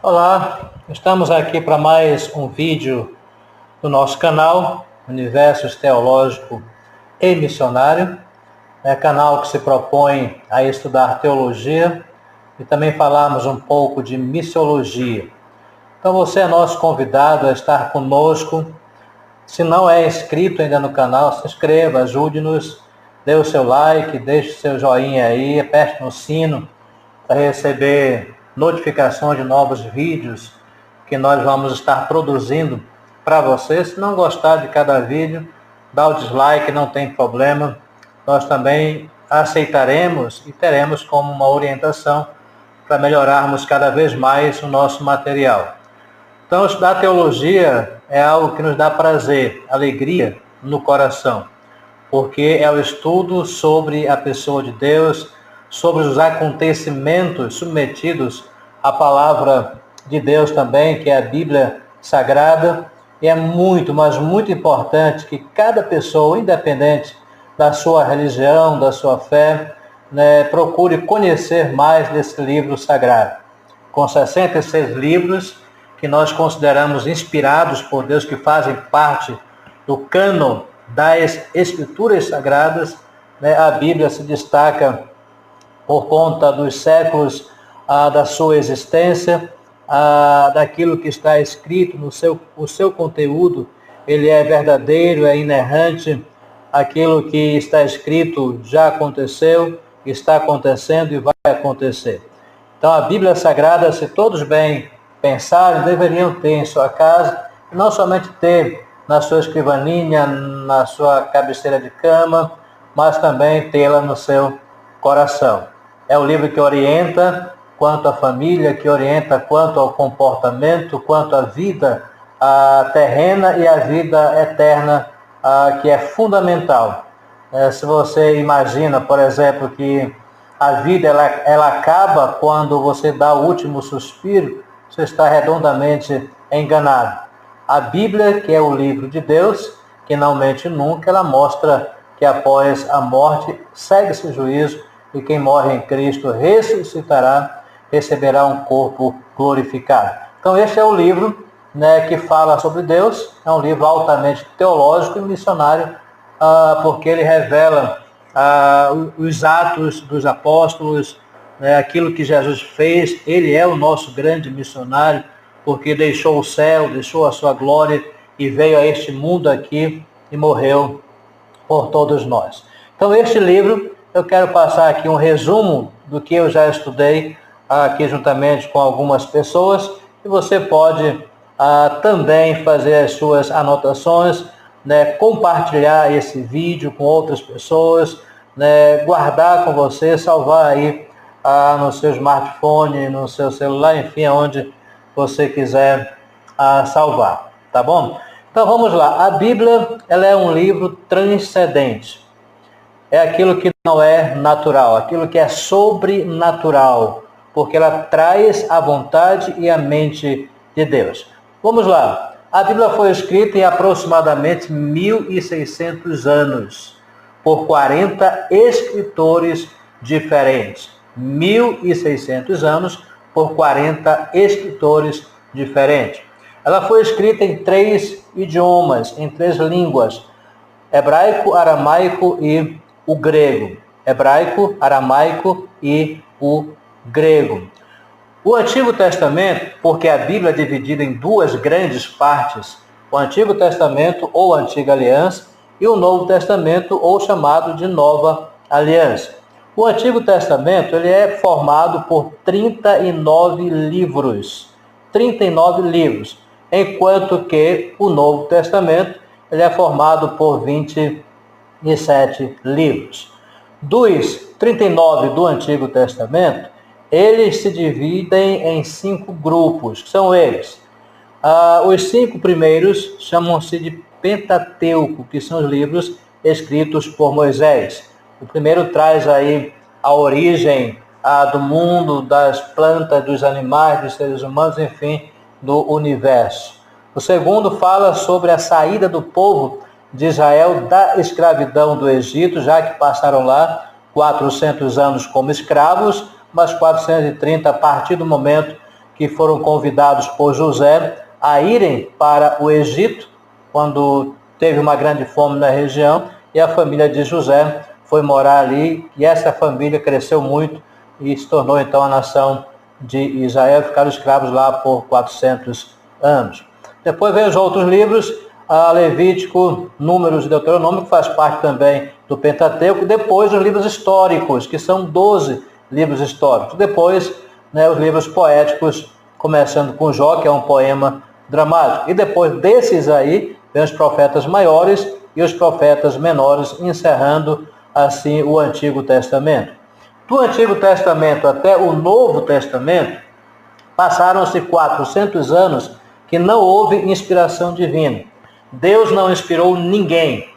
Olá, estamos aqui para mais um vídeo do nosso canal, Universos Teológico e Missionário. É canal que se propõe a estudar teologia e também falarmos um pouco de missiologia. Então você é nosso convidado a estar conosco. Se não é inscrito ainda no canal, se inscreva, ajude-nos, dê o seu like, deixe o seu joinha aí, aperte no sino para receber notificações de novos vídeos que nós vamos estar produzindo para você. Se não gostar de cada vídeo, dá o dislike, não tem problema. Nós também aceitaremos e teremos como uma orientação para melhorarmos cada vez mais o nosso material. Então, estudar teologia é algo que nos dá prazer, alegria no coração, porque é o estudo sobre a pessoa de Deus, sobre os acontecimentos submetidos à palavra de Deus também, que é a Bíblia Sagrada. E é muito, mas muito importante que cada pessoa, independente da sua religião, da sua fé, procure conhecer mais desse livro sagrado. Com 66 livros que nós consideramos inspirados por Deus, que fazem parte do cânon das Escrituras Sagradas, a Bíblia se destaca por conta dos séculos da sua existência, daquilo que está escrito o seu conteúdo, ele é verdadeiro, é inerrante, aquilo que está escrito já aconteceu, está acontecendo e vai acontecer. Então a Bíblia Sagrada, se todos bem pensarem, deveriam ter em sua casa, não somente ter na sua escrivaninha, na sua cabeceira de cama, mas também tê-la no seu coração. É o livro que orienta quanto à família, que orienta quanto ao comportamento, quanto à vida terrena e à vida eterna, que é fundamental. Se você imagina, por exemplo, que a vida ela acaba quando você dá o último suspiro, você está redondamente enganado. A Bíblia, que é o livro de Deus, que não mente nunca, ela mostra que após a morte segue-se o juízo e quem morre em Cristo ressuscitará, receberá um corpo glorificado. Então este é o livro que fala sobre Deus, é um livro altamente teológico e missionário, porque ele revela os atos dos apóstolos, aquilo que Jesus fez. Ele é o nosso grande missionário, porque deixou o céu, deixou a sua glória e veio a este mundo aqui e morreu por todos nós. Então este livro, eu quero passar aqui um resumo do que eu já estudei aqui juntamente com algumas pessoas, e você pode também fazer as suas anotações, compartilhar esse vídeo com outras pessoas, guardar com você, salvar aí no seu smartphone, no seu celular, enfim, aonde você quiser salvar, tá bom? Então vamos lá. A Bíblia, ela é um livro transcendente. É aquilo que não é natural, aquilo que é sobrenatural, porque ela traz a vontade e a mente de Deus. Vamos lá. A Bíblia foi escrita em aproximadamente 1.600 anos, por 40 escritores diferentes. 1.600 anos por 40 escritores diferentes. Ela foi escrita em 3 idiomas, em 3 línguas: hebraico, aramaico e o grego. Hebraico, aramaico e o grego. O Antigo Testamento, porque a Bíblia é dividida em 2 grandes partes, o Antigo Testamento ou Antiga Aliança e o Novo Testamento, ou chamado de Nova Aliança. O Antigo Testamento ele é formado por 39 livros. 39 livros. Enquanto que o Novo Testamento ele é formado por 27 livros. Dos 39 do Antigo Testamento, eles se dividem em 5 grupos. São eles. Os 5 primeiros chamam-se de Pentateuco, que são os livros escritos por Moisés. O primeiro traz aí a origem do mundo, das plantas, dos animais, dos seres humanos, enfim, do universo. O segundo fala sobre a saída do povo de Israel da escravidão do Egito, já que passaram lá 400 anos como escravos, mas 430 a partir do momento que foram convidados por José a irem para o Egito, quando teve uma grande fome na região, e a família de José foi morar ali, e essa família cresceu muito e se tornou então a nação de Israel, ficaram escravos lá por 400 anos. Depois vem os outros livros, a Levítico, Números e Deuteronômio, que faz parte também do Pentateuco. Depois os livros históricos, que são 12 livros históricos. Depois, os livros poéticos, começando com Jó, que é um poema dramático. E depois desses aí, vem os profetas maiores e os profetas menores, encerrando assim o Antigo Testamento. Do Antigo Testamento até o Novo Testamento, passaram-se 400 anos que não houve inspiração divina. Deus não inspirou ninguém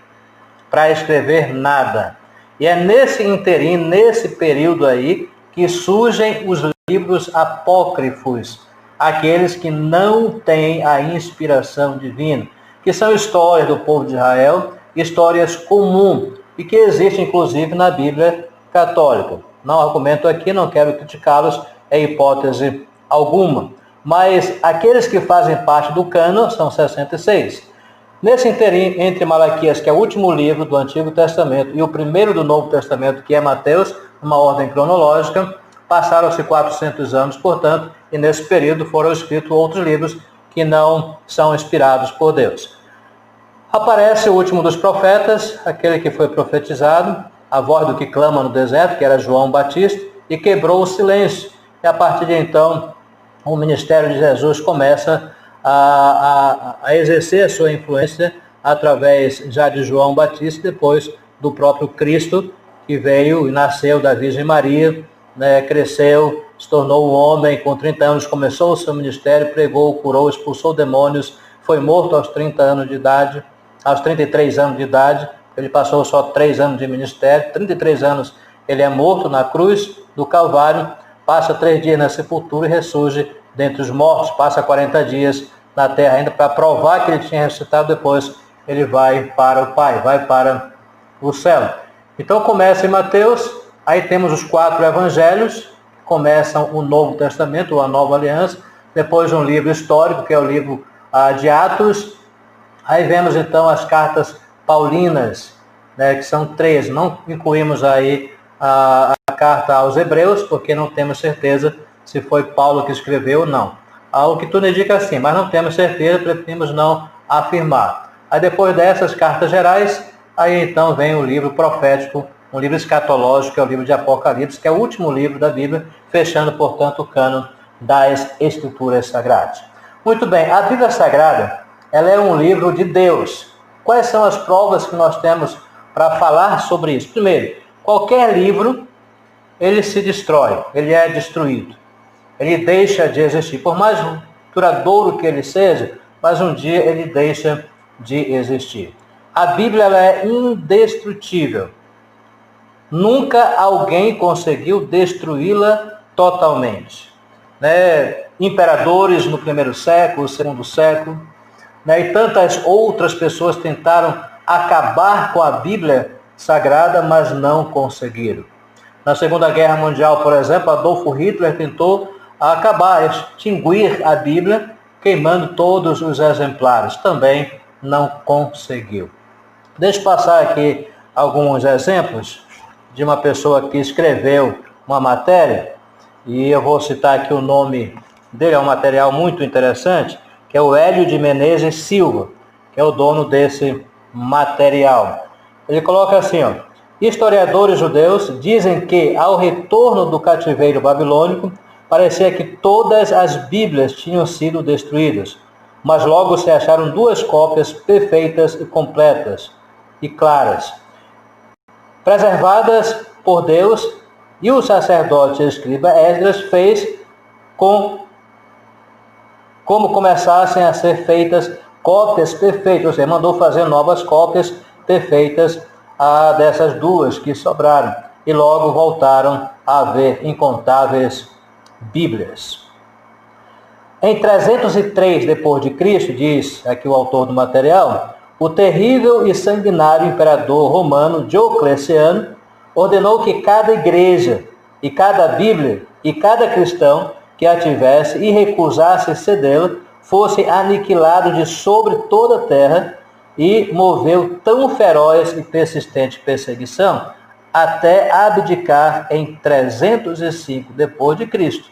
para escrever nada. E é nesse interim, nesse período aí, que surgem os livros apócrifos, aqueles que não têm a inspiração divina, que são histórias do povo de Israel, histórias comuns, e que existem inclusive na Bíblia católica. Não argumento aqui, não quero criticá-los, é hipótese alguma. Mas aqueles que fazem parte do cânon são 66. Nesse interim, entre Malaquias, que é o último livro do Antigo Testamento, e o primeiro do Novo Testamento, que é Mateus, numa ordem cronológica, passaram-se 400 anos, portanto, e nesse período foram escritos outros livros que não são inspirados por Deus. Aparece o último dos profetas, aquele que foi profetizado, a voz do que clama no deserto, que era João Batista, e quebrou o silêncio. E a partir de então, o ministério de Jesus começa a exercer a sua influência através já de João Batista, depois do próprio Cristo, que veio e nasceu da Virgem Maria, cresceu, se tornou um homem, com 30 anos começou o seu ministério, pregou, curou, expulsou demônios, foi morto aos 30 anos de idade, aos 33 anos de idade, ele passou só 3 anos de ministério, 33 anos ele é morto na cruz do Calvário, passa 3 dias na sepultura e ressurge dentre os mortos, passa 40 dias na terra ainda para provar que ele tinha ressuscitado, depois ele vai para o Pai, vai para o céu. Então começa em Mateus, aí temos os 4 evangelhos, começam o Novo Testamento, a Nova Aliança, depois um livro histórico, que é o livro de Atos, aí vemos então as cartas paulinas, que são 13, não incluímos aí a carta aos Hebreus, porque não temos certeza se foi Paulo que escreveu ou não. O que tudo indica sim, mas não temos certeza, preferimos não afirmar. Aí depois dessas cartas gerais, aí então vem o livro profético, um livro escatológico, que é o livro de Apocalipse, que é o último livro da Bíblia, fechando, portanto, o cânon das Escrituras Sagradas. Muito bem, a Bíblia Sagrada, ela é um livro de Deus. Quais são as provas que nós temos para falar sobre isso? Primeiro, qualquer livro, ele se destrói, ele é destruído. Ele deixa de existir. Por mais duradouro que ele seja, mas um dia ele deixa de existir. A Bíblia ela é indestrutível. Nunca alguém conseguiu destruí-la totalmente. Imperadores no primeiro século, segundo século, e tantas outras pessoas tentaram acabar com a Bíblia Sagrada, mas não conseguiram. Na Segunda Guerra Mundial, por exemplo, Adolf Hitler tentou acabar, extinguir a Bíblia, queimando todos os exemplares. Também não conseguiu. Deixa eu passar aqui alguns exemplos de uma pessoa que escreveu uma matéria, e eu vou citar aqui o nome dele, é um material muito interessante, que é o Hélio de Menezes Silva, que é o dono desse material. Ele coloca assim, historiadores judeus dizem que, ao retorno do cativeiro babilônico, parecia que todas as Bíblias tinham sido destruídas, mas logo se acharam 2 cópias perfeitas e completas e claras, preservadas por Deus, e o sacerdote escriba Esdras fez como começassem a ser feitas cópias perfeitas, ou seja, mandou fazer novas cópias perfeitas dessas 2 que sobraram, e logo voltaram a haver incontáveis Bíblias. Em 303 d.C., diz aqui o autor do material, o terrível e sanguinário imperador romano Diocleciano ordenou que cada igreja e cada Bíblia e cada cristão que a tivesse e recusasse cedê-la, fosse aniquilado de sobre toda a terra, e moveu tão feroz e persistente perseguição até abdicar em 305 depois de Cristo.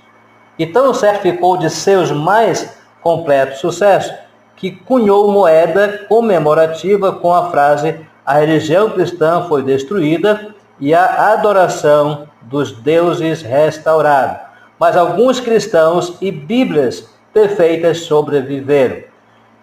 E tão certificou de seus mais completos sucessos que cunhou moeda comemorativa com a frase: a religião cristã foi destruída e a adoração dos deuses restaurada. Mas alguns cristãos e bíblias perfeitas sobreviveram.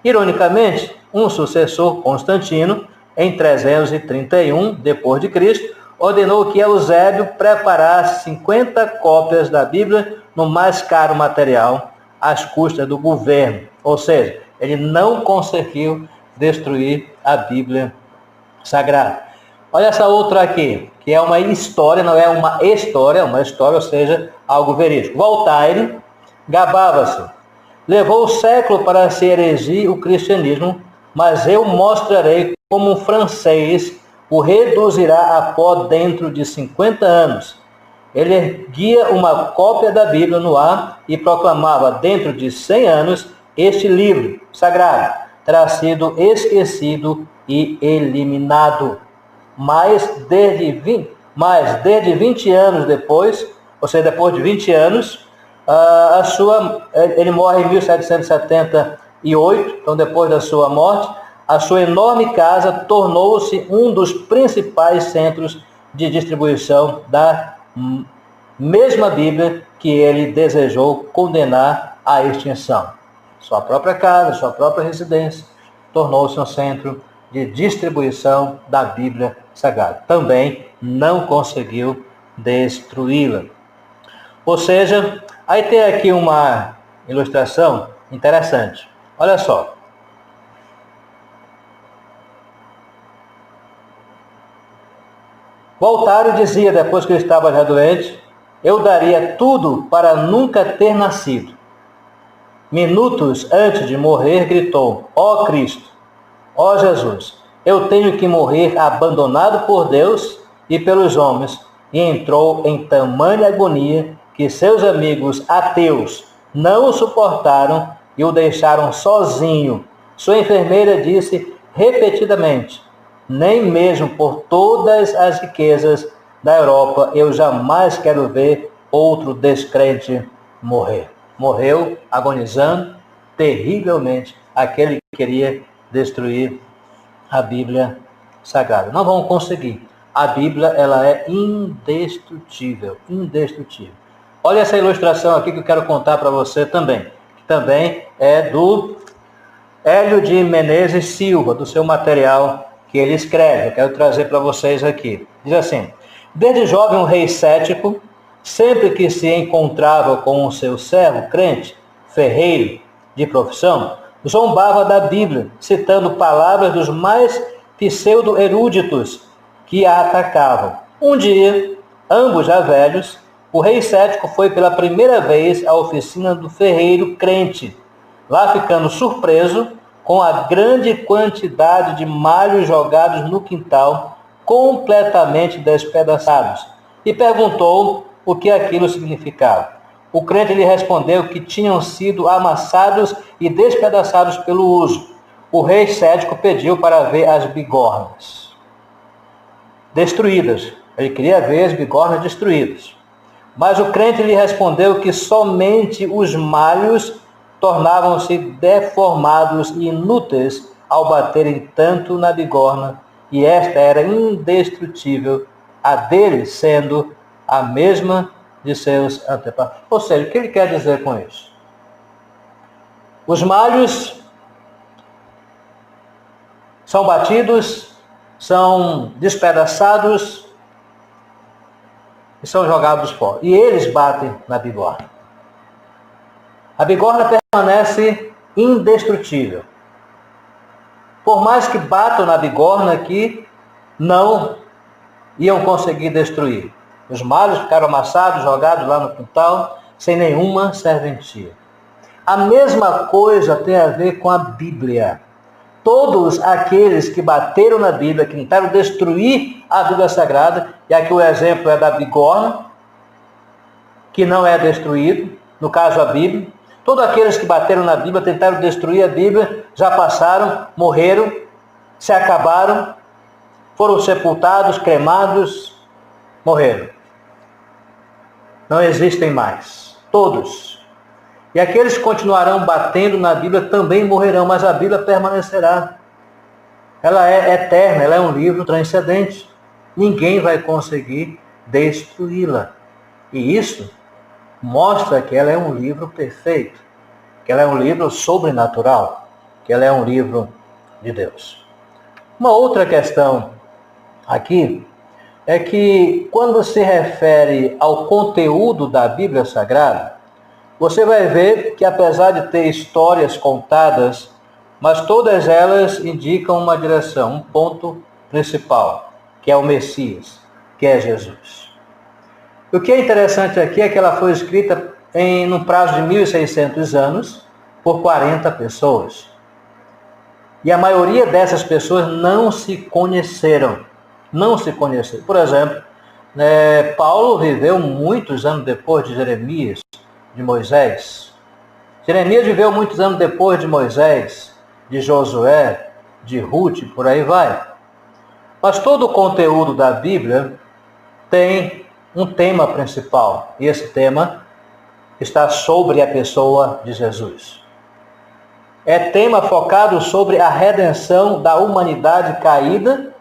Ironicamente, um sucessor, Constantino, em 331 depois de Cristo, ordenou que Eusébio preparasse 50 cópias da Bíblia no mais caro material, às custas do governo. Ou seja, ele não conseguiu destruir a Bíblia Sagrada. Olha essa outra aqui, que é uma história, não é uma história, ou seja, algo verídico. Voltaire gabava-se: levou o século para se erigir o cristianismo, mas eu mostrarei como um francês o reduzirá a pó dentro de 50 anos. Ele erguia uma cópia da Bíblia no ar e proclamava: dentro de 100 anos, este livro sagrado terá sido esquecido e eliminado. Mas desde 20 anos depois, ou seja, depois de 20 anos, ele morre em 1778, então depois da sua morte, a sua enorme casa tornou-se um dos principais centros de distribuição da mesma Bíblia que ele desejou condenar à extinção. Sua própria casa, sua própria residência, tornou-se um centro de distribuição da Bíblia Sagrada. Também não conseguiu destruí-la. Ou seja, aí tem aqui uma ilustração interessante. Olha só. Voltaire dizia, depois que ele estava já doente: eu daria tudo para nunca ter nascido. Minutos antes de morrer, gritou: ó Cristo, ó Jesus, eu tenho que morrer abandonado por Deus e pelos homens. E entrou em tamanha agonia que seus amigos ateus não o suportaram e o deixaram sozinho. Sua enfermeira disse repetidamente: nem mesmo por todas as riquezas da Europa eu jamais quero ver outro descrente morrer. Morreu agonizando terrivelmente aquele que queria destruir a Bíblia Sagrada. Não vão conseguir. A Bíblia, ela é indestrutível, indestrutível. Olha essa ilustração aqui que eu quero contar para você também, que também é do Hélio de Menezes Silva, do seu material que ele escreve. Eu quero trazer para vocês aqui. Diz assim: desde jovem um rei cético, sempre que se encontrava com o seu servo crente, ferreiro de profissão, zombava da Bíblia, citando palavras dos mais pseudo-eruditos que a atacavam. Um dia, ambos já velhos, o rei cético foi pela primeira vez à oficina do ferreiro crente, lá ficando surpreso com a grande quantidade de malhos jogados no quintal, completamente despedaçados, e perguntou o que aquilo significava. O crente lhe respondeu que tinham sido amassados e despedaçados pelo uso. O rei cético pediu para ver as bigornas destruídas. Ele queria ver as bigornas destruídas. Mas o crente lhe respondeu que somente os malhos tornavam-se deformados e inúteis ao baterem tanto na bigorna, e esta era indestrutível, a dele sendo a mesma de seus antepassados. Ou seja, o que ele quer dizer com isso? Os malhos são batidos, são despedaçados e são jogados fora. E eles batem na bigorna. A bigorna permanece indestrutível. Por mais que batam na bigorna aqui, não iam conseguir destruir. Os malhos ficaram amassados, jogados lá no quintal, sem nenhuma serventia. A mesma coisa tem a ver com a Bíblia. Todos aqueles que bateram na Bíblia, que tentaram destruir a Bíblia Sagrada, e aqui o exemplo é da bigorna, que não é destruído, no caso a Bíblia. Todos aqueles que bateram na Bíblia, tentaram destruir a Bíblia, já passaram, morreram, se acabaram, foram sepultados, cremados, morreram. Não existem mais. Todos. E aqueles que continuarão batendo na Bíblia também morrerão, mas a Bíblia permanecerá. Ela é eterna, ela é um livro transcendente. Ninguém vai conseguir destruí-la. E isso mostra que ela é um livro perfeito, que ela é um livro sobrenatural, que ela é um livro de Deus. Uma outra questão aqui é que quando se refere ao conteúdo da Bíblia Sagrada, você vai ver que apesar de ter histórias contadas, mas todas elas indicam uma direção, um ponto principal, que é o Messias, que é Jesus. O que é interessante aqui é que ela foi escrita num prazo de 1.600 anos por 40 pessoas. E a maioria dessas pessoas não se conheceram. Não se conheceram. Por exemplo, Paulo viveu muitos anos depois de Jeremias, de Moisés. Jeremias viveu muitos anos depois de Moisés, de Josué, de Ruth, por aí vai. Mas todo o conteúdo da Bíblia tem um tema principal. E esse tema está sobre a pessoa de Jesus. É tema focado sobre a redenção da humanidade caída,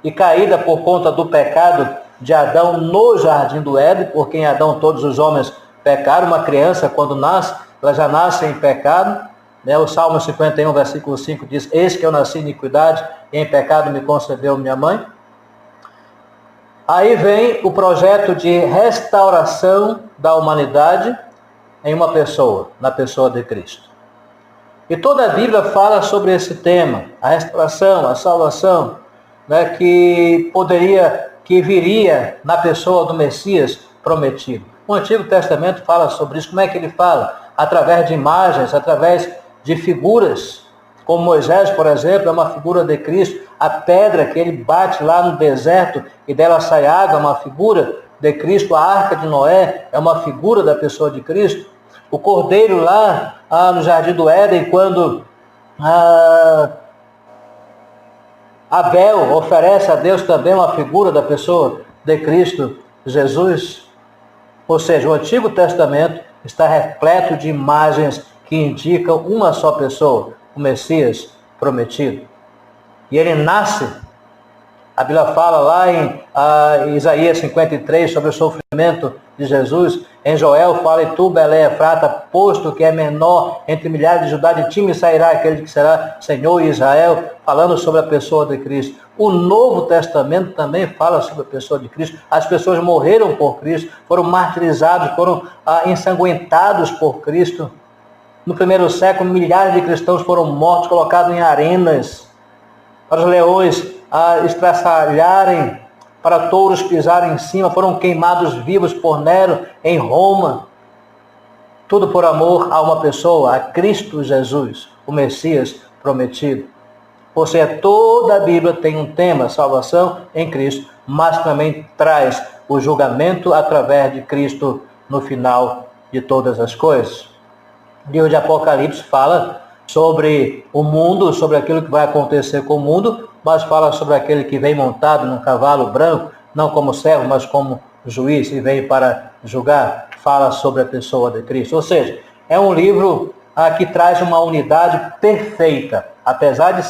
e caída por conta do pecado de Adão no jardim do Éden, porque em Adão todos os homens pecaram. Uma criança, quando nasce, ela já nasce em pecado. O Salmo 51, versículo 5 diz: eis que eu nasci em iniquidade, e em pecado me concebeu minha mãe. Aí vem o projeto de restauração da humanidade em uma pessoa, na pessoa de Cristo. E toda a Bíblia fala sobre esse tema, a restauração, a salvação, que viria na pessoa do Messias prometido. O Antigo Testamento fala sobre isso. Como é que ele fala? Através de imagens, através de figuras. Como Moisés, por exemplo, é uma figura de Cristo. A pedra que ele bate lá no deserto e dela sai água é uma figura de Cristo. A arca de Noé é uma figura da pessoa de Cristo. O cordeiro lá no jardim do Éden, quando Abel oferece a Deus também uma figura da pessoa de Cristo Jesus. Ou seja, o Antigo Testamento está repleto de imagens que indicam uma só pessoa, o Messias prometido. E ele nasce, a Bíblia fala lá em Isaías 53 sobre o sofrimento de Jesus. Em Joel fala: e tu, Belém Efrata, posto que é menor entre milhares de Judá, de ti me sairá aquele que será Senhor em Israel, falando sobre a pessoa de Cristo. O Novo Testamento também fala sobre a pessoa de Cristo. As pessoas morreram por Cristo, foram martirizados, foram ensanguentados por Cristo. No primeiro século, milhares de cristãos foram mortos, colocados em arenas, para os leões estraçalharem, para touros pisarem em cima, foram queimados vivos por Nero em Roma. Tudo por amor a uma pessoa, a Cristo Jesus, o Messias prometido. Ou seja, toda a Bíblia tem um tema, salvação em Cristo, mas também traz o julgamento através de Cristo no final de todas as coisas. O livro de Apocalipse fala sobre o mundo, sobre aquilo que vai acontecer com o mundo, mas fala sobre aquele que vem montado num cavalo branco, não como servo, mas como juiz, e vem para julgar. Fala sobre a pessoa de Cristo. Ou seja, é um livro que traz uma unidade perfeita, apesar de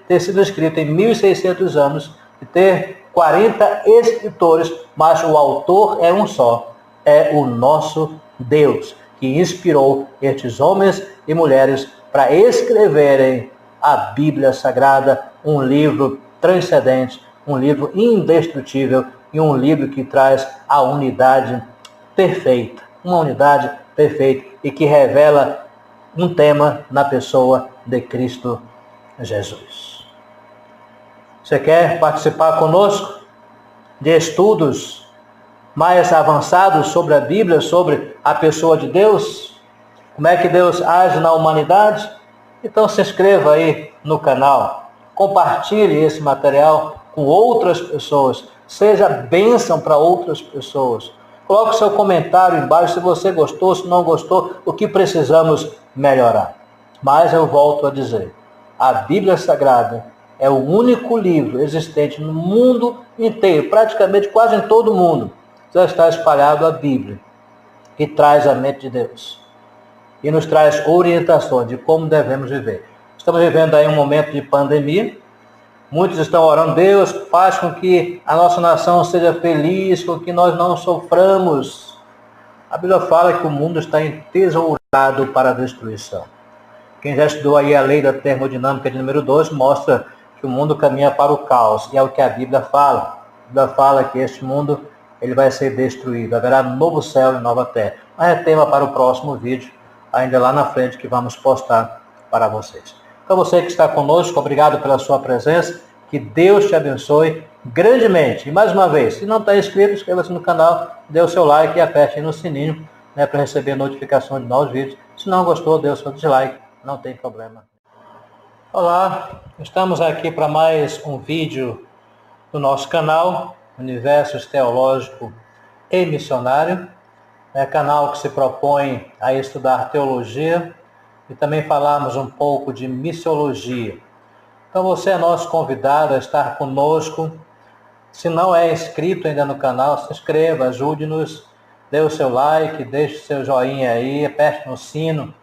ter sido escrito em 1.600 anos, de ter 40 escritores, mas o autor é um só, é o nosso Deus, que inspirou estes homens e mulheres para escreverem a Bíblia Sagrada, um livro transcendente, um livro indestrutível e um livro que traz a unidade perfeita, uma unidade perfeita e que revela um tema na pessoa de Cristo Jesus. Você quer participar conosco de estudos mais avançados sobre a Bíblia, sobre a pessoa de Deus? Como é que Deus age na humanidade? Então se inscreva aí no canal, compartilhe esse material com outras pessoas, seja bênção para outras pessoas. Coloque seu comentário embaixo se você gostou, se não gostou, o que precisamos melhorar. Mas eu volto a dizer, a Bíblia Sagrada é o único livro existente no mundo inteiro, praticamente quase em todo o mundo. Já está espalhado a Bíblia, que traz a mente de Deus e nos traz orientações de como devemos viver. Estamos vivendo aí um momento de pandemia. Muitos estão orando, Deus, faz com que a nossa nação seja feliz, com que nós não soframos. A Bíblia fala que o mundo está entesourado para a destruição. Quem já estudou aí a lei da termodinâmica de número 2 mostra que o mundo caminha para o caos, e é o que a Bíblia fala. A Bíblia fala que este mundo ele vai ser destruído, haverá novo céu e nova terra. Mas é tema para o próximo vídeo, ainda lá na frente, que vamos postar para vocês. Então você que está conosco, obrigado pela sua presença, que Deus te abençoe grandemente. E mais uma vez, se não está inscrito, inscreva-se no canal, dê o seu like e aperte no sininho, para receber notificação de novos vídeos. Se não gostou, dê o seu dislike, não tem problema. Olá, estamos aqui para mais um vídeo do nosso canal, Universos Teológico e Missionário. É canal que se propõe a estudar teologia e também falarmos um pouco de missiologia. Então você é nosso convidado a estar conosco. Se não é inscrito ainda no canal, se inscreva, ajude-nos, dê o seu like, deixe o seu joinha aí, aperte no sino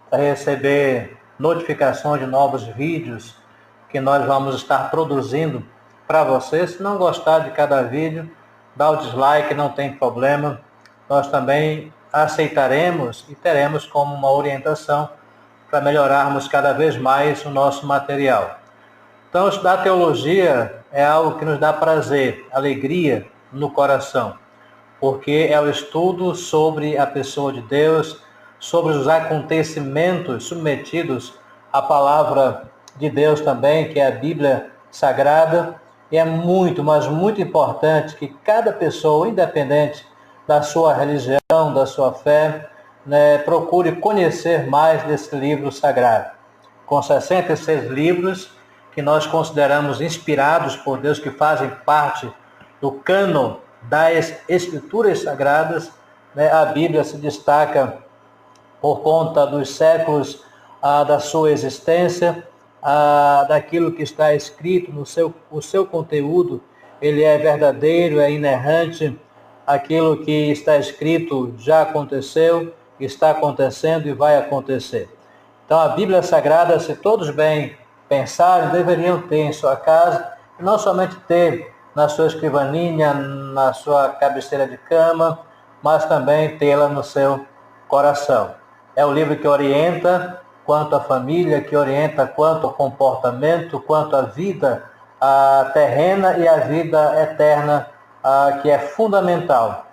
para receber notificações de novos vídeos que nós vamos estar produzindo para você. Se não gostar de cada vídeo, dá o dislike, não tem problema. Nós também aceitaremos e teremos como uma orientação para melhorarmos cada vez mais o nosso material. Então, estudar teologia é algo que nos dá prazer, alegria no coração, porque é o estudo sobre a pessoa de Deus, sobre os acontecimentos submetidos à palavra de Deus também, que é a Bíblia Sagrada. E é muito, mas muito importante que cada pessoa, independente da sua religião, da sua fé, procure conhecer mais desse livro sagrado. Com 66 livros que nós consideramos inspirados por Deus, que fazem parte do cânon das Escrituras Sagradas, a Bíblia se destaca por conta dos séculos da sua existência, daquilo que está escrito o seu conteúdo, ele é verdadeiro, é inerrante, aquilo que está escrito já aconteceu, está acontecendo e vai acontecer. Então a Bíblia Sagrada, se todos bem pensarem, deveriam ter em sua casa, e não somente ter na sua escrivaninha, na sua cabeceira de cama, mas também tê-la no seu coração. É o livro que orienta quanto à família, que orienta quanto ao comportamento, quanto à vida terrena e à vida eterna, que é fundamental.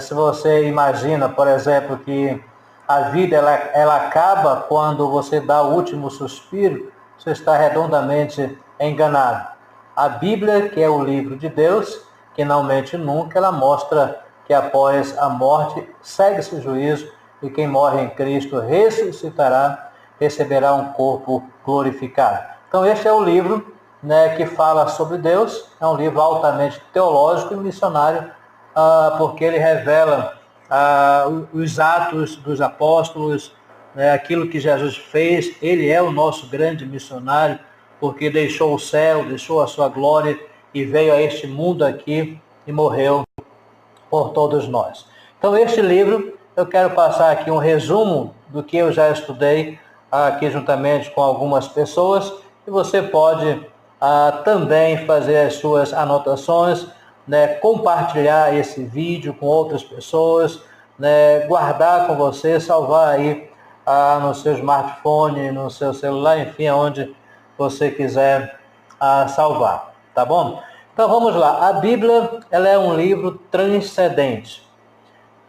Se você imagina, por exemplo, que a vida ela acaba quando você dá o último suspiro, você está redondamente enganado. A Bíblia, que é o livro de Deus, que não mente nunca, ela mostra que após a morte segue-se o juízo e quem morre em Cristo ressuscitará, receberá um corpo glorificado. Então este é o livro que fala sobre Deus, é um livro altamente teológico e missionário, porque ele revela os atos dos apóstolos, aquilo que Jesus fez. Ele é o nosso grande missionário, porque deixou o céu, deixou a sua glória e veio a este mundo aqui e morreu por todos nós. Então este livro, eu quero passar aqui um resumo do que eu já estudei aqui juntamente com algumas pessoas, e você pode também fazer as suas anotações, compartilhar esse vídeo com outras pessoas, guardar com você, salvar aí no seu smartphone, no seu celular, enfim, onde você quiser salvar, tá bom? Então vamos lá. A Bíblia, ela é um livro transcendente.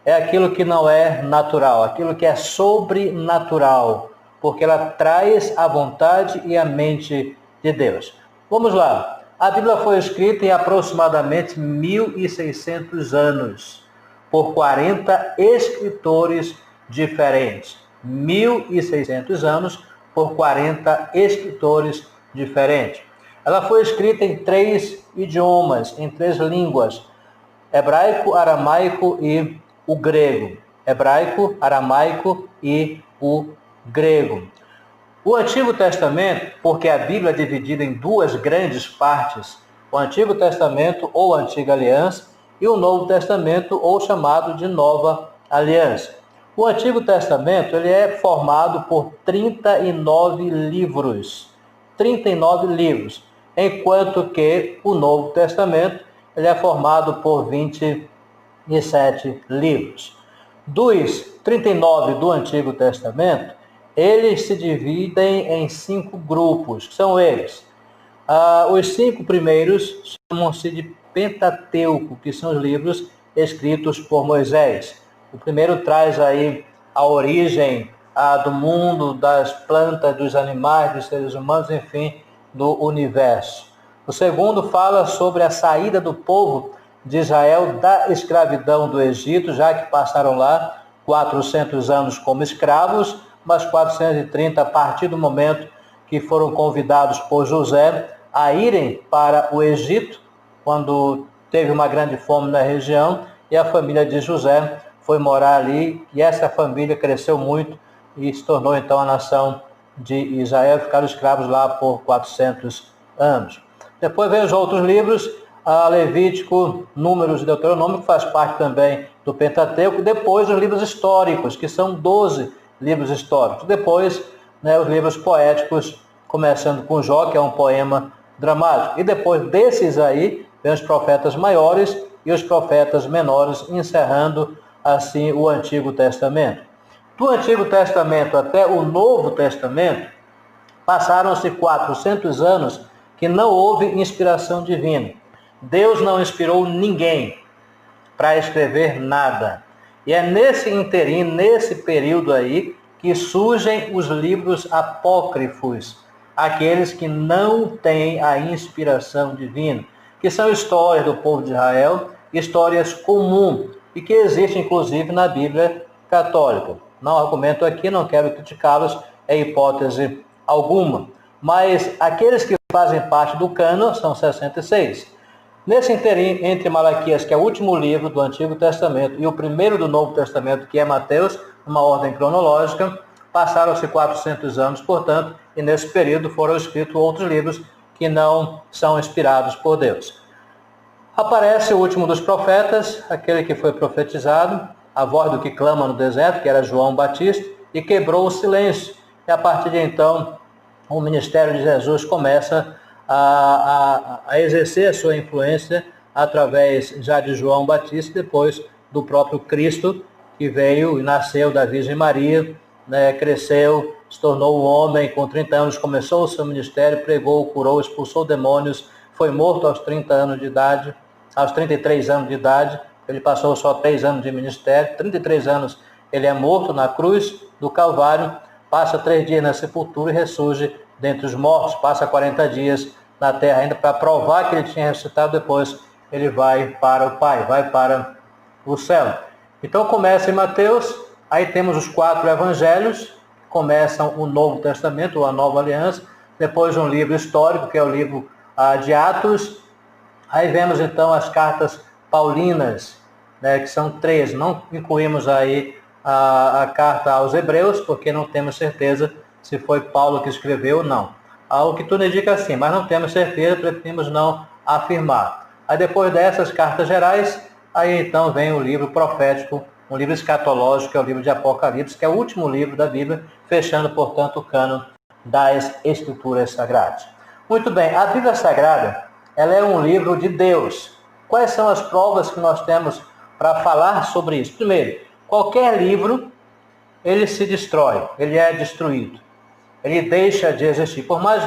É aquilo que não é natural, aquilo que é sobrenatural, porque ela traz a vontade e a mente de Deus. Vamos lá. A Bíblia foi escrita em aproximadamente 1.600 anos, por 40 escritores diferentes. 1.600 anos por 40 escritores diferentes. Ela foi escrita em 3 idiomas, em 3 línguas. hebraico, aramaico e o grego. Hebraico, aramaico e o grego. O Antigo Testamento, porque a Bíblia é dividida em duas grandes partes, o Antigo Testamento ou Antiga Aliança e o Novo Testamento ou chamado de Nova Aliança. O Antigo Testamento ele é formado por 39 livros, 39 livros, enquanto que o Novo Testamento ele é formado por 27 livros. Dos 39 do Antigo Testamento, eles se dividem em 5 grupos, que são eles. Os 5 primeiros chamam-se de Pentateuco, que são os livros escritos por Moisés. O primeiro traz aí a origem do mundo, das plantas, dos animais, dos seres humanos, enfim, do universo. O segundo fala sobre a saída do povo de Israel da escravidão do Egito, já que passaram lá 400 anos como escravos, mas 430 a partir do momento que foram convidados por José a irem para o Egito, quando teve uma grande fome na região, e a família de José foi morar ali, e essa família cresceu muito e se tornou então a nação de Israel, ficaram escravos lá por 400 anos. Depois vem os outros livros, Levítico, Números e Deuteronômio, que faz parte também do Pentateuco. Depois os livros históricos, que são 12 livros históricos. Depois, os livros poéticos, começando com Jó, que é um poema dramático. E depois desses aí, vem os profetas maiores e os profetas menores, encerrando assim o Antigo Testamento. Do Antigo Testamento até o Novo Testamento, passaram-se 400 anos que não houve inspiração divina. Deus não inspirou ninguém para escrever nada. E é nesse interim, nesse período aí, que surgem os livros apócrifos, aqueles que não têm a inspiração divina, que são histórias do povo de Israel, histórias comuns, e que existem inclusive na Bíblia católica. Não argumento aqui, não quero criticá-los, é hipótese alguma. Mas aqueles que fazem parte do cânon são 66. Nesse interim, entre Malaquias, que é o último livro do Antigo Testamento, e o primeiro do Novo Testamento, que é Mateus, numa ordem cronológica, passaram-se 400 anos, portanto, e nesse período foram escritos outros livros que não são inspirados por Deus. Aparece o último dos profetas, aquele que foi profetizado, a voz do que clama no deserto, que era João Batista, e quebrou o silêncio. E a partir de então, o ministério de Jesus começa a exercer a sua influência através já de João Batista e depois do próprio Cristo, que veio e nasceu da Virgem Maria, cresceu, se tornou um homem, com 30 anos começou o seu ministério, pregou, curou, expulsou demônios, foi morto aos 30 anos de idade, aos 33 anos de idade, ele passou só 3 anos de ministério, 33 anos ele é morto na cruz do Calvário, passa 3 dias na sepultura e ressurge dentre os mortos, passa 40 dias na terra ainda para provar que ele tinha ressuscitado, depois ele vai para o Pai, vai para o céu. Então começa em Mateus, aí temos os 4 evangelhos, começam o Novo Testamento, ou a Nova Aliança, depois um livro histórico, que é o livro de Atos, aí vemos então as cartas paulinas, que são 3, não incluímos aí a carta aos Hebreus, porque não temos certeza se foi Paulo que escreveu ou não. O que tudo indica assim, mas não temos certeza, preferimos não afirmar. Aí depois dessas cartas gerais, aí então vem o livro profético, um livro escatológico, que é o livro de Apocalipse, que é o último livro da Bíblia, fechando, portanto, o cânon das Escrituras Sagradas. Muito bem, a Bíblia Sagrada, ela é um livro de Deus. Quais são as provas que nós temos para falar sobre isso? Primeiro, qualquer livro, ele se destrói, ele é destruído. Ele deixa de existir. Por mais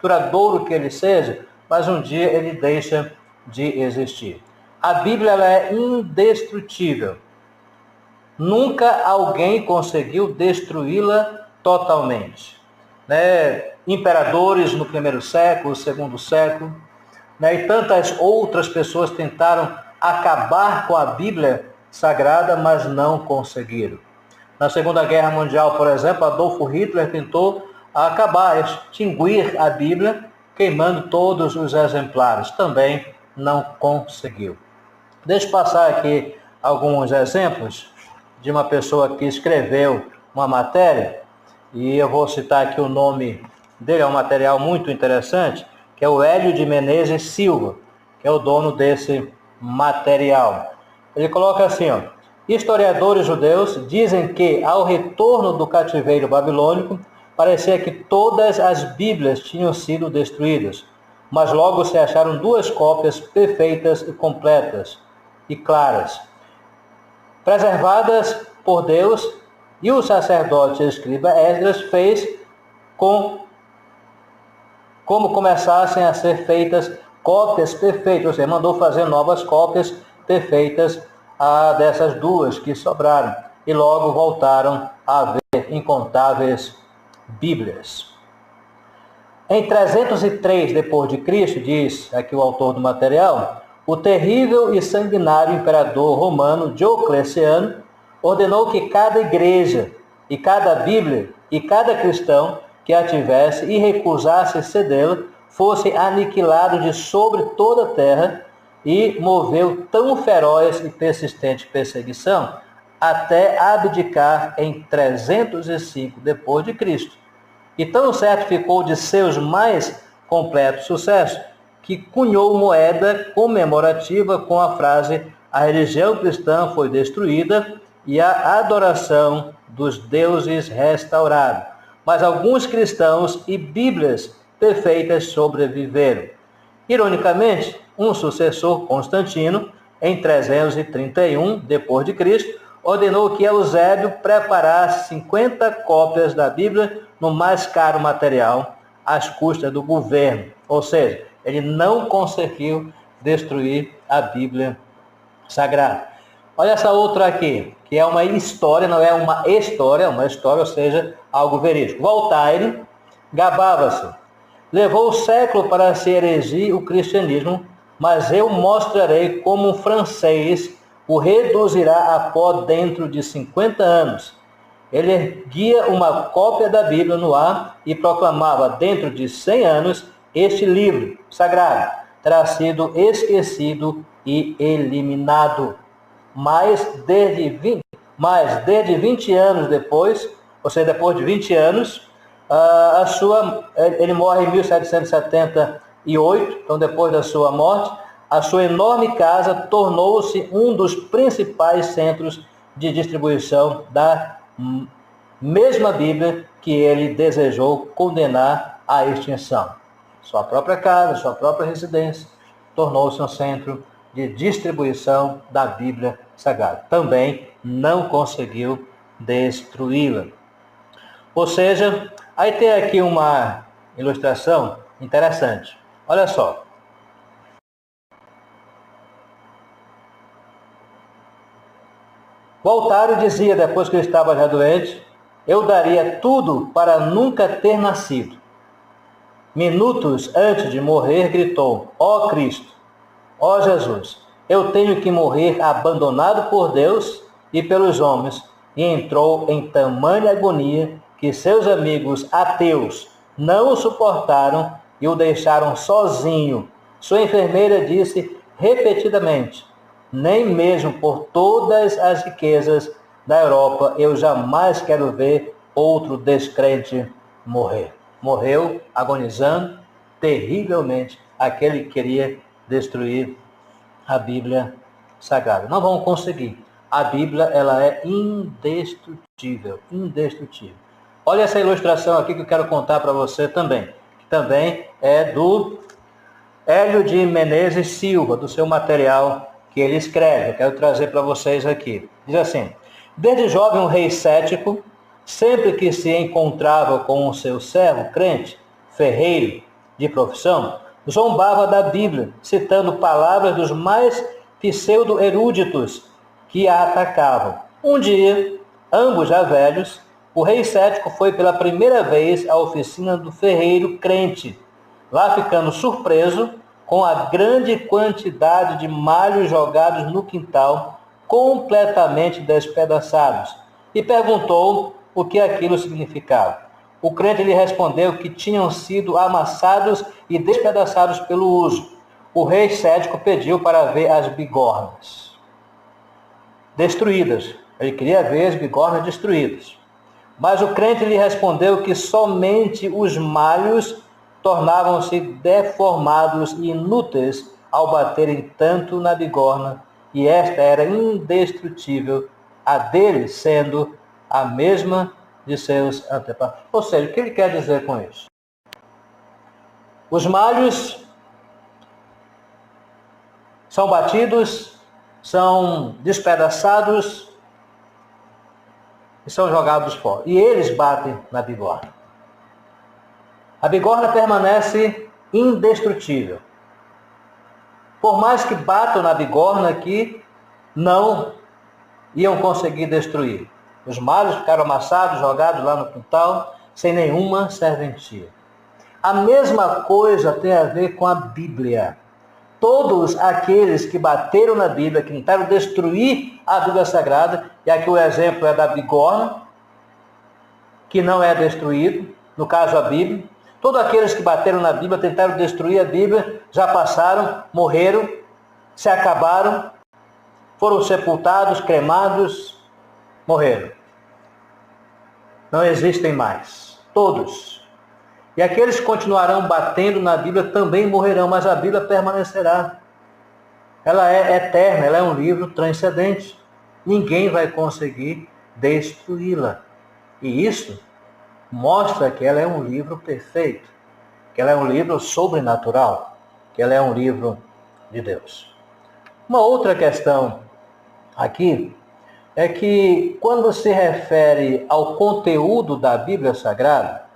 duradouro que ele seja, mas um dia ele deixa de existir. A Bíblia ela é indestrutível. Nunca alguém conseguiu destruí-la totalmente. Imperadores no primeiro século, segundo século, e tantas outras pessoas tentaram acabar com a Bíblia Sagrada, mas não conseguiram. Na Segunda Guerra Mundial, por exemplo, Adolfo Hitler tentou acabar, extinguir a Bíblia, queimando todos os exemplares. Também não conseguiu. Deixa eu passar aqui alguns exemplos de uma pessoa que escreveu uma matéria, e eu vou citar aqui o nome dele, é um material muito interessante, que é o Hélio de Menezes Silva, que é o dono desse material. Ele coloca assim, ó: historiadores judeus dizem que, ao retorno do cativeiro babilônico, parecia que todas as Bíblias tinham sido destruídas, mas logo se acharam 2 cópias perfeitas e completas e claras, preservadas por Deus, e o sacerdote e escriba Esdras fez como começassem a ser feitas cópias perfeitas, ou seja, mandou fazer novas cópias perfeitas dessas 2 que sobraram, e logo voltaram a haver incontáveis Bíblias. Em 303 d.C., diz aqui o autor do material, o terrível e sanguinário imperador romano Diocleciano ordenou que cada igreja e cada Bíblia e cada cristão que a tivesse e recusasse cedê-la fosse aniquilado de sobre toda a terra, e moveu tão feroz e persistente perseguição até abdicar em 305 d.C., e tão certo ficou de seus mais completos sucessos que cunhou moeda comemorativa com a frase: a religião cristã foi destruída e a adoração dos deuses restaurada. Mas alguns cristãos e Bíblias perfeitas sobreviveram. Ironicamente, um sucessor, Constantino, em 331 d.C., ordenou que Eusébio preparasse 50 cópias da Bíblia no mais caro material, às custas do governo. Ou seja, ele não conseguiu destruir a Bíblia Sagrada. Olha essa outra aqui, que é uma história, não é uma história, ou seja, algo verídico. Voltaire gabava-se: levou o século para se erigir o cristianismo, mas eu mostrarei como um francês o reduzirá a pó dentro de 50 anos. Ele erguia uma cópia da Bíblia no ar e proclamava: dentro de 100 anos, este livro sagrado terá sido esquecido e eliminado. Mas desde 20 anos depois, ou seja, depois de 20 anos, ele morre em 1778, então depois da sua morte, a sua enorme casa tornou-se um dos principais centros de distribuição da mesma Bíblia que ele desejou condenar à extinção. Sua própria casa, sua própria residência, tornou-se um centro de distribuição da Bíblia Sagrada. Também não conseguiu destruí-la. Ou seja, aí tem aqui uma ilustração interessante. Olha só. Voltaire dizia, depois que ele estava já doente: eu daria tudo para nunca ter nascido. Minutos antes de morrer, gritou: ó Cristo, ó Jesus, eu tenho que morrer abandonado por Deus e pelos homens. E entrou em tamanha agonia que seus amigos ateus não o suportaram e o deixaram sozinho. Sua enfermeira disse repetidamente: nem mesmo por todas as riquezas da Europa eu jamais quero ver outro descrente morrer. Morreu agonizando terrivelmente aquele que queria destruir a Bíblia Sagrada. Não vão conseguir. A Bíblia, ela é indestrutível, indestrutível. Olha essa ilustração aqui que eu quero contar para você também, que também é do Hélio de Menezes Silva, do seu material que ele escreve. Eu quero trazer para vocês aqui. Diz assim: desde jovem um rei cético, sempre que se encontrava com o seu servo crente, ferreiro de profissão, zombava da Bíblia, citando palavras dos mais pseudo-eruditos que a atacavam. Um dia, ambos já velhos, o rei cético foi pela primeira vez à oficina do ferreiro crente, lá ficando surpreso com a grande quantidade de malhos jogados no quintal, completamente despedaçados, e perguntou o que aquilo significava. O crente lhe respondeu que tinham sido amassados e despedaçados pelo uso. o rei Sédico pediu para ver as bigornas destruídas. Ele queria ver as bigornas destruídas. Mas o crente lhe respondeu que somente os malhos tornavam-se deformados e inúteis ao baterem tanto na bigorna, e esta era indestrutível, a dele sendo a mesma de seus antepassados. Ou seja, o que ele quer dizer com isso? Os malhos são batidos, são despedaçados e são jogados fora. E eles batem na bigorna. A bigorna permanece indestrutível. Por mais que batam na bigorna aqui, não iam conseguir destruir. Os malhos ficaram amassados, jogados lá no quintal, sem nenhuma serventia. A mesma coisa tem a ver com a Bíblia. Todos aqueles que bateram na Bíblia, que tentaram destruir a Bíblia Sagrada, e aqui o exemplo é da bigorna, que não é destruído, no caso a Bíblia. Todos aqueles que bateram na Bíblia, tentaram destruir a Bíblia, já passaram, morreram, se acabaram, foram sepultados, cremados, morreram. Não existem mais. Todos. E aqueles que continuarão batendo na Bíblia também morrerão, mas a Bíblia permanecerá. Ela é eterna, ela é um livro transcendente. Ninguém vai conseguir destruí-la. E isso mostra que ela é um livro perfeito, que ela é um livro sobrenatural, que ela é um livro de Deus. Uma outra questão aqui é que quando se refere ao conteúdo da Bíblia Sagrada,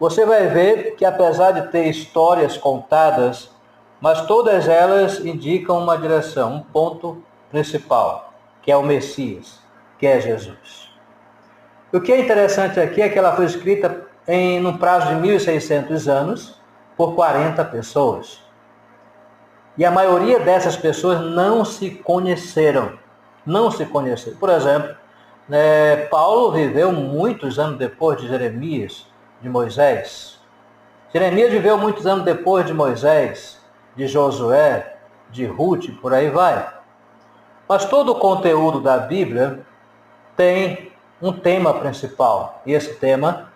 você vai ver que apesar de ter histórias contadas, mas todas elas indicam uma direção, um ponto principal, que é o Messias, que é Jesus. O que é interessante aqui é que ela foi escrita num prazo de 1.600 anos, por 40 pessoas. E a maioria dessas pessoas não se conheceram. Não se conheceram. Por exemplo, Paulo viveu muitos anos depois de Jeremias, de Moisés. Jeremias viveu muitos anos depois de Moisés, de Josué, de Ruth, por aí vai. Mas todo o conteúdo da Bíblia tem um tema principal. E esse tema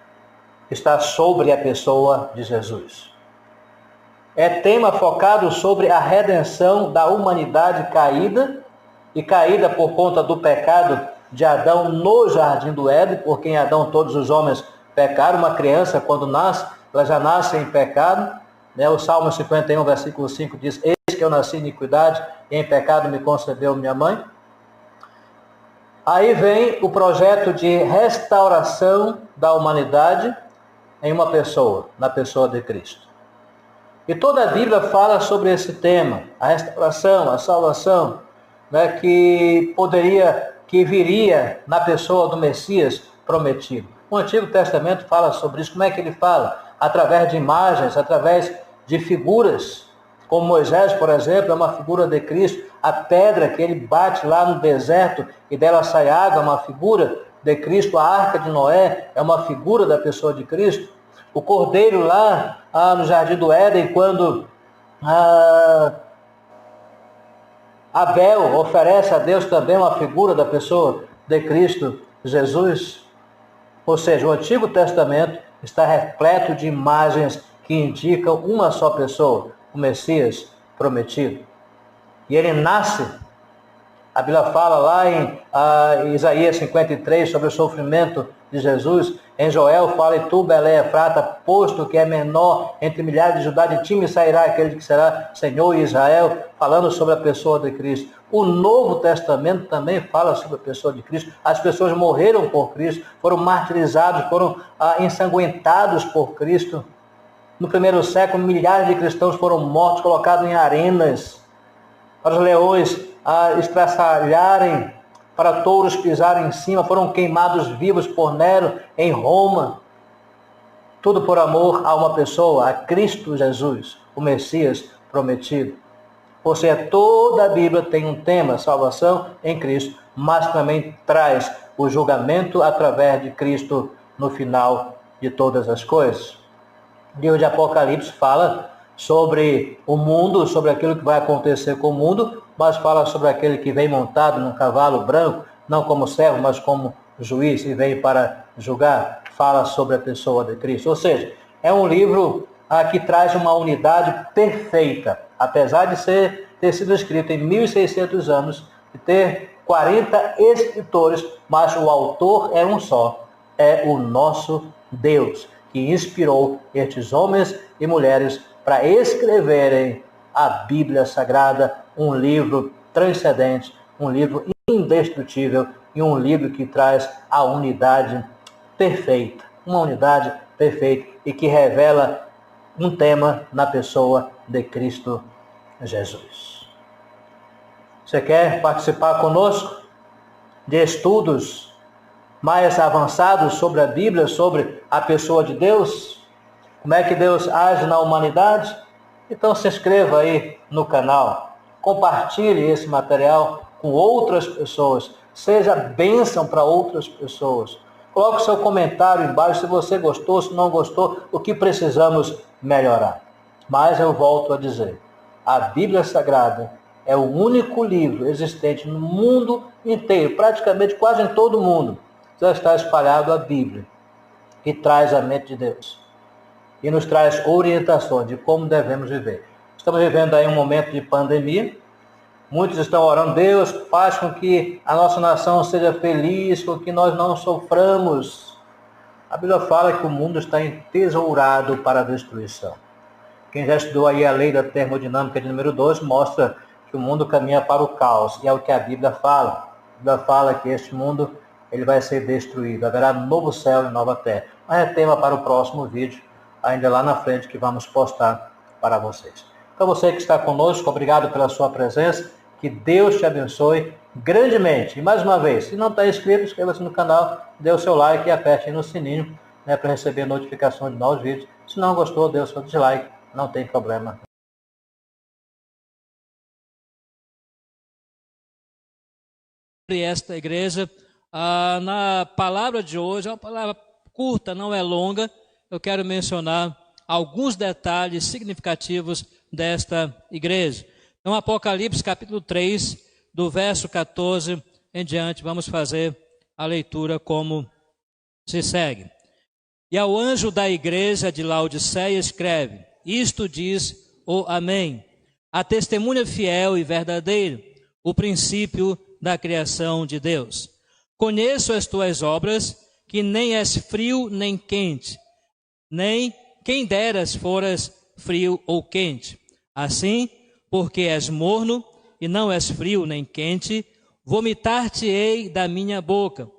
está sobre a pessoa de Jesus. É tema focado sobre a redenção da humanidade caída, e caída por conta do pecado de Adão no jardim do Éden, porque em Adão todos os homens pecaram. Uma criança, quando nasce, ela já nasce em pecado. O Salmo 51, versículo 5 diz: eis que eu nasci em iniquidade, e em pecado me concebeu minha mãe. Aí vem o projeto de restauração da humanidade em uma pessoa, na pessoa de Cristo. E toda a Bíblia fala sobre esse tema, a restauração, a salvação, que viria na pessoa do Messias prometido. O Antigo Testamento fala sobre isso. Como é que ele fala? Através de imagens, através de figuras. Como Moisés, por exemplo, é uma figura de Cristo. A pedra que ele bate lá no deserto e dela sai água é uma figura de Cristo. A arca de Noé é uma figura da pessoa de Cristo. O cordeiro lá no jardim do Éden, quando Abel oferece a Deus também uma figura da pessoa de Cristo Jesus. Ou seja, o Antigo Testamento está repleto de imagens que indicam uma só pessoa, o Messias prometido. E ele nasce, a Bíblia fala lá em Isaías 53 sobre o sofrimento de Jesus. Em Joel fala: e tu, Belém Efrata, posto que é menor entre milhares de Judá, de ti me sairá aquele que será Senhor em Israel, falando sobre a pessoa de Cristo. O Novo Testamento também fala sobre a pessoa de Cristo. As pessoas morreram por Cristo, foram martirizados, foram ensanguentados por Cristo. No primeiro século, milhares de cristãos foram mortos, colocados em arenas, para os leões estraçalharem, para touros pisarem em cima, foram queimados vivos por Nero em Roma. Tudo por amor a uma pessoa, a Cristo Jesus, o Messias prometido. Ou seja, toda a Bíblia tem um tema, salvação em Cristo, mas também traz o julgamento através de Cristo no final de todas as coisas. O livro de Apocalipse fala sobre o mundo, sobre aquilo que vai acontecer com o mundo, mas fala sobre aquele que vem montado num cavalo branco, não como servo, mas como juiz e vem para julgar. Fala sobre a pessoa de Cristo. Ou seja, é um livro que traz uma unidade perfeita, apesar de ter sido escrito em 1600 anos, de ter 40 escritores, mas o autor é um só, é o nosso Deus, que inspirou estes homens e mulheres para escreverem a Bíblia Sagrada, um livro transcendente, um livro indestrutível e um livro que traz a unidade perfeita, uma unidade perfeita e que revela um tema na pessoa de Cristo Jesus. Você quer participar conosco de estudos mais avançados sobre a Bíblia, sobre a pessoa de Deus? Como é que Deus age na humanidade? Então se inscreva aí no canal, compartilhe esse material com outras pessoas, seja bênção para outras pessoas. Coloque seu comentário embaixo se você gostou, se não gostou, o que precisamos melhorar. Mas eu volto a dizer, a Bíblia Sagrada é o único livro existente no mundo inteiro, praticamente quase em todo o mundo, já está espalhado a Bíblia, que traz a mente de Deus e nos traz orientações de como devemos viver. Estamos vivendo aí um momento de pandemia, muitos estão orando, Deus, faz com que a nossa nação seja feliz, com que nós não soframos. A Bíblia fala que o mundo está entesourado para a destruição. Quem já estudou aí a lei da termodinâmica de número 2 mostra que o mundo caminha para o caos, e é o que a Bíblia fala. A Bíblia fala que este mundo ele vai ser destruído, haverá novo céu e nova terra. Mas é tema para o próximo vídeo, ainda lá na frente, que vamos postar para vocês. Então você que está conosco, obrigado pela sua presença, que Deus te abençoe grandemente. E mais uma vez, se não está inscrito, inscreva-se no canal, dê o seu like e aperte aí no sininho, para receber notificações de novos vídeos. Se não gostou, dê o seu dislike, não tem problema. Esta igreja, na palavra de hoje, é uma palavra curta, não é longa. Eu quero mencionar alguns detalhes significativos desta igreja. Então, Apocalipse capítulo 3, do verso 14 em diante, vamos fazer a leitura como se segue. E ao anjo da igreja de Laodiceia escreve, isto diz o Amém, a testemunha fiel e verdadeira, o princípio da criação de Deus. Conheço as tuas obras, que nem és frio nem quente, nem quem deras foras frio ou quente. Assim, porque és morno e não és frio nem quente, vomitar-te-ei da minha boca.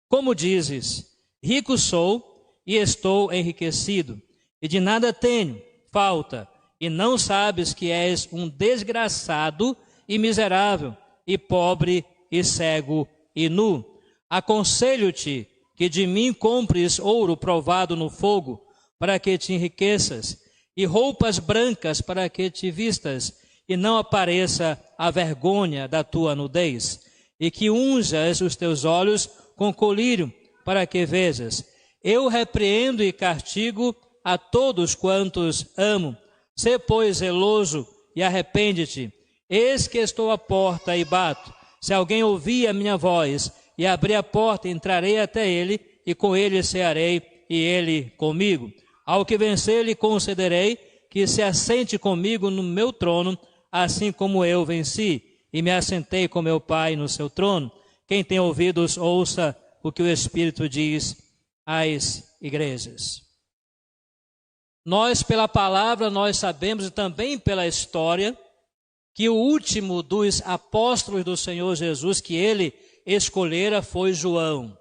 Como dizes, rico sou e estou enriquecido, e de nada tenho falta, e não sabes que és um desgraçado e miserável, e pobre e cego e nu. Aconselho-te que de mim compres ouro provado no fogo, para que te enriqueças, e roupas brancas para que te vistas, e não apareça a vergonha da tua nudez, e que unjas os teus olhos com colírio, para que vejas. Eu repreendo e castigo a todos quantos amo. Sê, pois, zeloso e arrepende-te. Eis que estou à porta e bato. Se alguém ouvir a minha voz e abrir a porta, entrarei até ele, e com ele cearei, e ele comigo. Ao que vencer, lhe concederei que se assente comigo no meu trono, assim como eu venci, e me assentei com meu Pai no seu trono. Quem tem ouvidos, ouça o que o Espírito diz às igrejas. Nós, pela palavra, nós sabemos, e também pela história, que o último dos apóstolos do Senhor Jesus que ele escolhera foi João.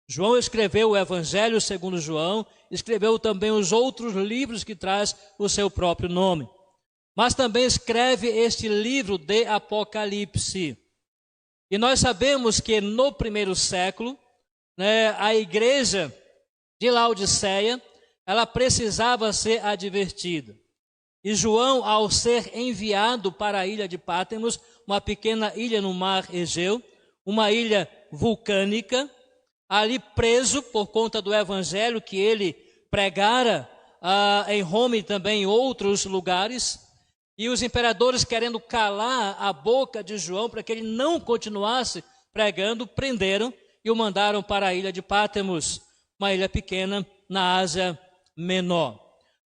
João escreveu o Evangelho segundo João, escreveu também os outros livros que traz o seu próprio nome. Mas também escreve este livro de Apocalipse. E nós sabemos que no primeiro século, a igreja de Laodiceia, ela precisava ser advertida. E João, ao ser enviado para a ilha de Pátmos, uma pequena ilha no mar Egeu, uma ilha vulcânica, ali preso por conta do evangelho que ele pregara em Roma e também em outros lugares, e os imperadores, querendo calar a boca de João para que ele não continuasse pregando, prenderam e o mandaram para a ilha de Pátmos, uma ilha pequena na Ásia Menor.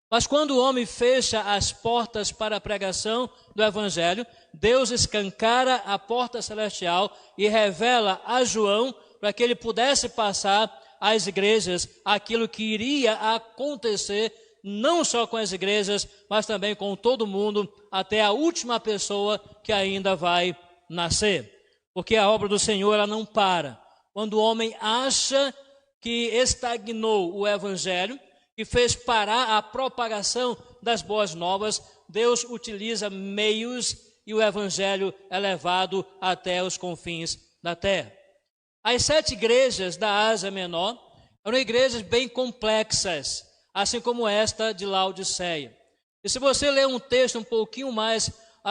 Mas quando o homem fecha as portas para a pregação do Evangelho, Deus escancara a porta celestial e revela a João para que ele pudesse passar às igrejas aquilo que iria acontecer, não só com as igrejas, mas também com todo mundo, até a última pessoa que ainda vai nascer. Porque a obra do Senhor, ela não para. Quando o homem acha que estagnou o Evangelho e fez parar a propagação das boas novas, Deus utiliza meios e o Evangelho é levado até os confins da terra. As 7 igrejas da Ásia Menor eram igrejas bem complexas, assim como esta de Laodiceia. E se você ler um texto um pouquinho mais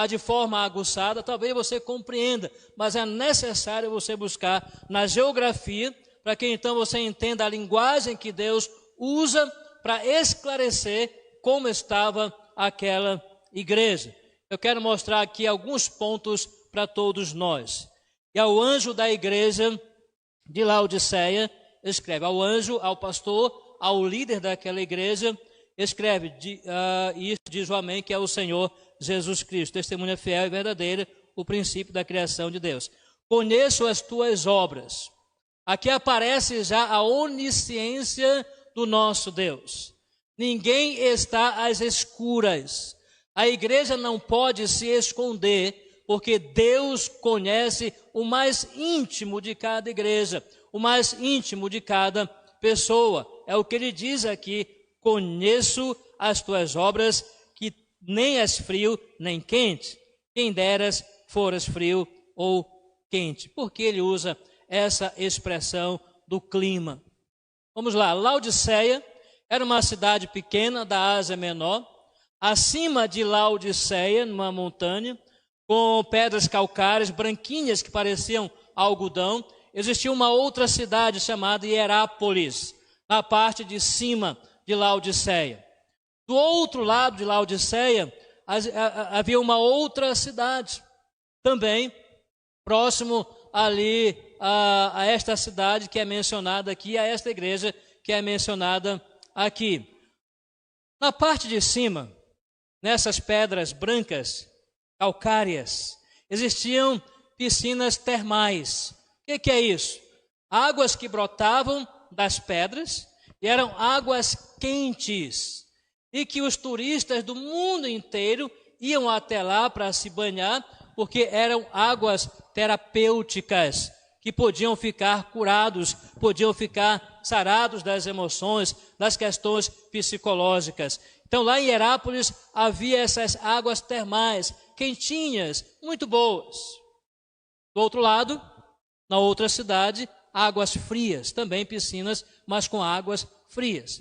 de forma aguçada, talvez você compreenda, mas é necessário você buscar na geografia, para que então você entenda a linguagem que Deus usa para esclarecer como estava aquela igreja. Eu quero mostrar aqui alguns pontos para todos nós. E ao anjo da igreja de Laodiceia, escreve ao anjo, ao pastor, ao líder daquela igreja, escreve, e diz o amém, que é o Senhor Jesus Cristo, testemunha fiel e verdadeira, o princípio da criação de Deus. Conheço as tuas obras. Aqui aparece já a onisciência do nosso Deus. Ninguém está às escuras. A igreja não pode se esconder, porque Deus conhece o mais íntimo de cada igreja, o mais íntimo de cada pessoa. É o que ele diz aqui: conheço as tuas obras, que nem és frio nem quente. Quem deras foras frio ou quente. Porque ele usa essa expressão do clima. Vamos lá, Laodiceia era uma cidade pequena da Ásia Menor. Acima de Laodiceia, numa montanha, com pedras calcárias branquinhas que pareciam algodão, existia uma outra cidade chamada Hierápolis, na parte de cima de Laodiceia. Do outro lado de Laodiceia havia uma outra cidade, também próximo ali a esta cidade que é mencionada aqui, a esta igreja que é mencionada aqui. Na parte de cima, nessas pedras brancas, calcárias, existiam piscinas termais. O que é isso? Águas que brotavam das pedras e eram águas quentes, e que os turistas do mundo inteiro iam até lá para se banhar, porque eram águas terapêuticas, que podiam ficar curados, podiam ficar sarados das emoções, das questões psicológicas. Então lá em Hierápolis havia essas águas termais, quentinhas, muito boas. Do outro lado, na outra cidade, águas frias, também piscinas, mas com águas frias.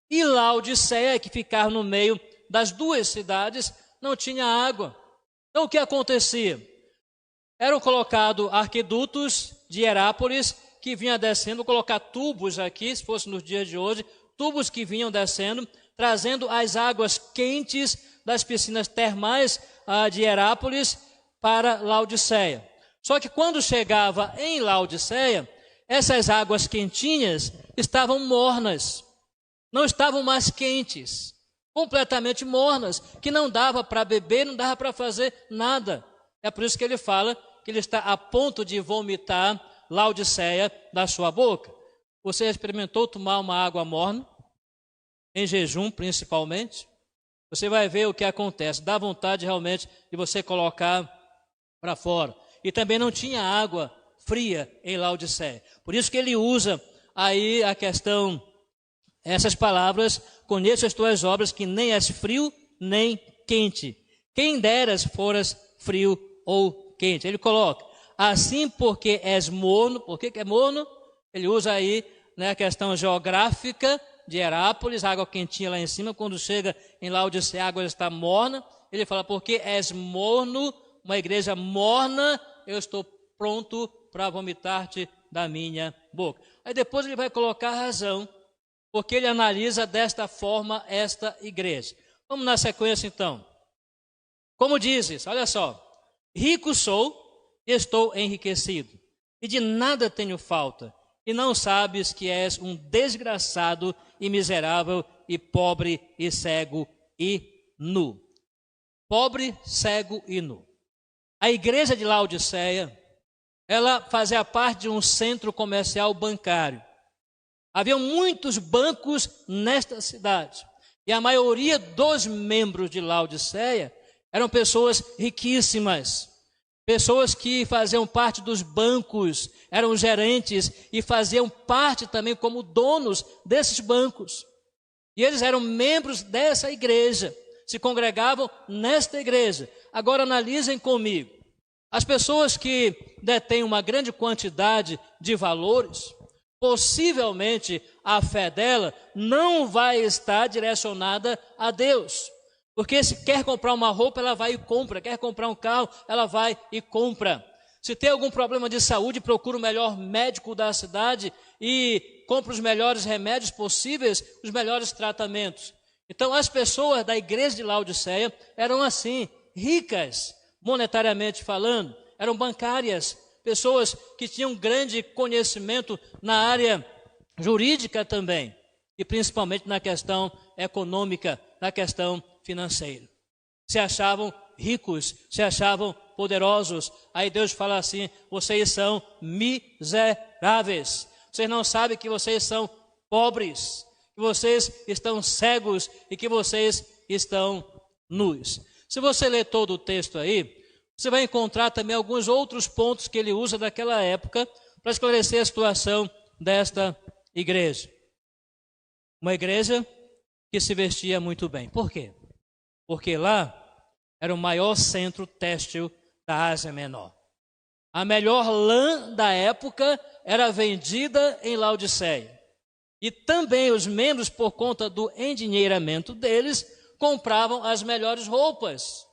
E Laodiceia, que ficava no meio das duas cidades, não tinha água. Então o que acontecia? Eram colocados arquedutos de Hierápolis que vinham descendo, vou colocar tubos aqui, se fosse nos dias de hoje, tubos que vinham descendo, trazendo as águas quentes das piscinas termais de Hierápolis para Laodiceia. Só que quando chegava em Laodiceia, essas águas quentinhas estavam mornas, não estavam mais quentes, completamente mornas, que não dava para beber, não dava para fazer nada. É por isso que ele fala que ele está a ponto de vomitar Laodiceia da sua boca. Você experimentou tomar uma água morna, em jejum principalmente? Você vai ver o que acontece, dá vontade realmente de você colocar para fora. E também não tinha água fria em Laodiceia. Por isso que ele usa aí a questão, essas palavras: conheço as tuas obras, que nem és frio nem quente. Quem deras foras frio ou quente. Ele coloca, assim porque és morno. Por que é morno? Ele usa aí, né, a questão geográfica de Hierápolis, água quentinha lá em cima. Quando chega em Laodiceia, a água está morna. Ele fala, porque és morno, uma igreja morna, eu estou pronto para vomitar-te da minha boca. Aí depois ele vai colocar a razão porque ele analisa desta forma esta igreja. Vamos na sequência então. Como dizes, olha só, rico sou e estou enriquecido, e de nada tenho falta, e não sabes que és um desgraçado e miserável, e pobre e cego e nu. Pobre, cego e nu. A igreja de Laodiceia, ela fazia parte de um centro comercial bancário. Havia muitos bancos nesta cidade, e a maioria dos membros de Laodiceia eram pessoas riquíssimas, pessoas que faziam parte dos bancos, eram gerentes e faziam parte também como donos desses bancos. E eles eram membros dessa igreja, se congregavam nesta igreja. Agora analisem comigo. As pessoas que detêm uma grande quantidade de valores, possivelmente a fé dela não vai estar direcionada a Deus. Porque se quer comprar uma roupa, ela vai e compra. Quer comprar um carro, ela vai e compra. Se tem algum problema de saúde, procura o melhor médico da cidade e compra os melhores remédios possíveis, os melhores tratamentos. Então as pessoas da igreja de Laodiceia eram assim, ricas, monetariamente falando, eram bancárias, pessoas que tinham grande conhecimento na área jurídica também, e principalmente na questão econômica, na questão financeira. Se achavam ricos, se achavam poderosos. Aí Deus fala assim: vocês são miseráveis, vocês não sabem que vocês são pobres, que vocês estão cegos e que vocês estão nus. Se você ler todo o texto aí, você vai encontrar também alguns outros pontos que ele usa daquela época para esclarecer a situação desta igreja. Uma igreja que se vestia muito bem. Por quê? Porque lá era o maior centro têxtil da Ásia Menor. A melhor lã da época era vendida em Laodiceia. E também os membros, por conta do endinheiramento deles, compravam as melhores roupas.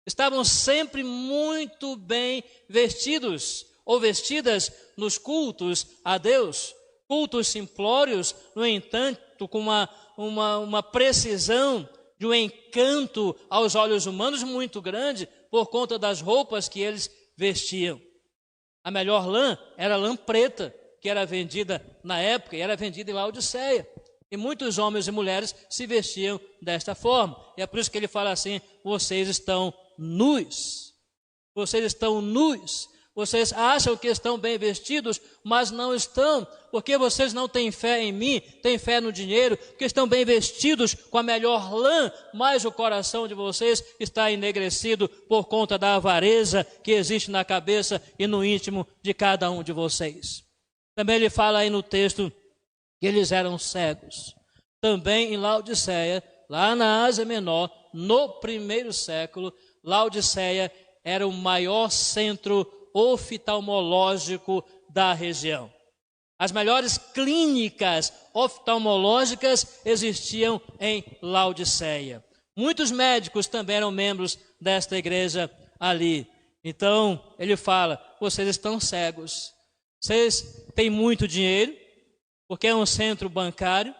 Estavam sempre muito bem vestidos ou vestidas nos cultos a Deus. Cultos simplórios, no entanto, com uma precisão de um encanto aos olhos humanos muito grande por conta das roupas que eles vestiam. A melhor lã era a lã preta, que era vendida na época e era vendida em Laodiceia. E muitos homens e mulheres se vestiam desta forma. E é por isso que ele fala assim: vocês estão nus. Vocês estão nus. Vocês acham que estão bem vestidos, mas não estão, porque vocês não têm fé em mim, têm fé no dinheiro, porque estão bem vestidos com a melhor lã, mas o coração de vocês está enegrecido por conta da avareza que existe na cabeça e no íntimo de cada um de vocês. Também ele fala aí no texto que eles eram cegos. Também em Laodiceia, lá na Ásia Menor, no primeiro século, Laodiceia era o maior centro oftalmológico da região. As melhores clínicas oftalmológicas existiam em Laodiceia. Muitos médicos também eram membros desta igreja ali. Então, ele fala: vocês estão cegos. Vocês têm muito dinheiro, porque é um centro bancário.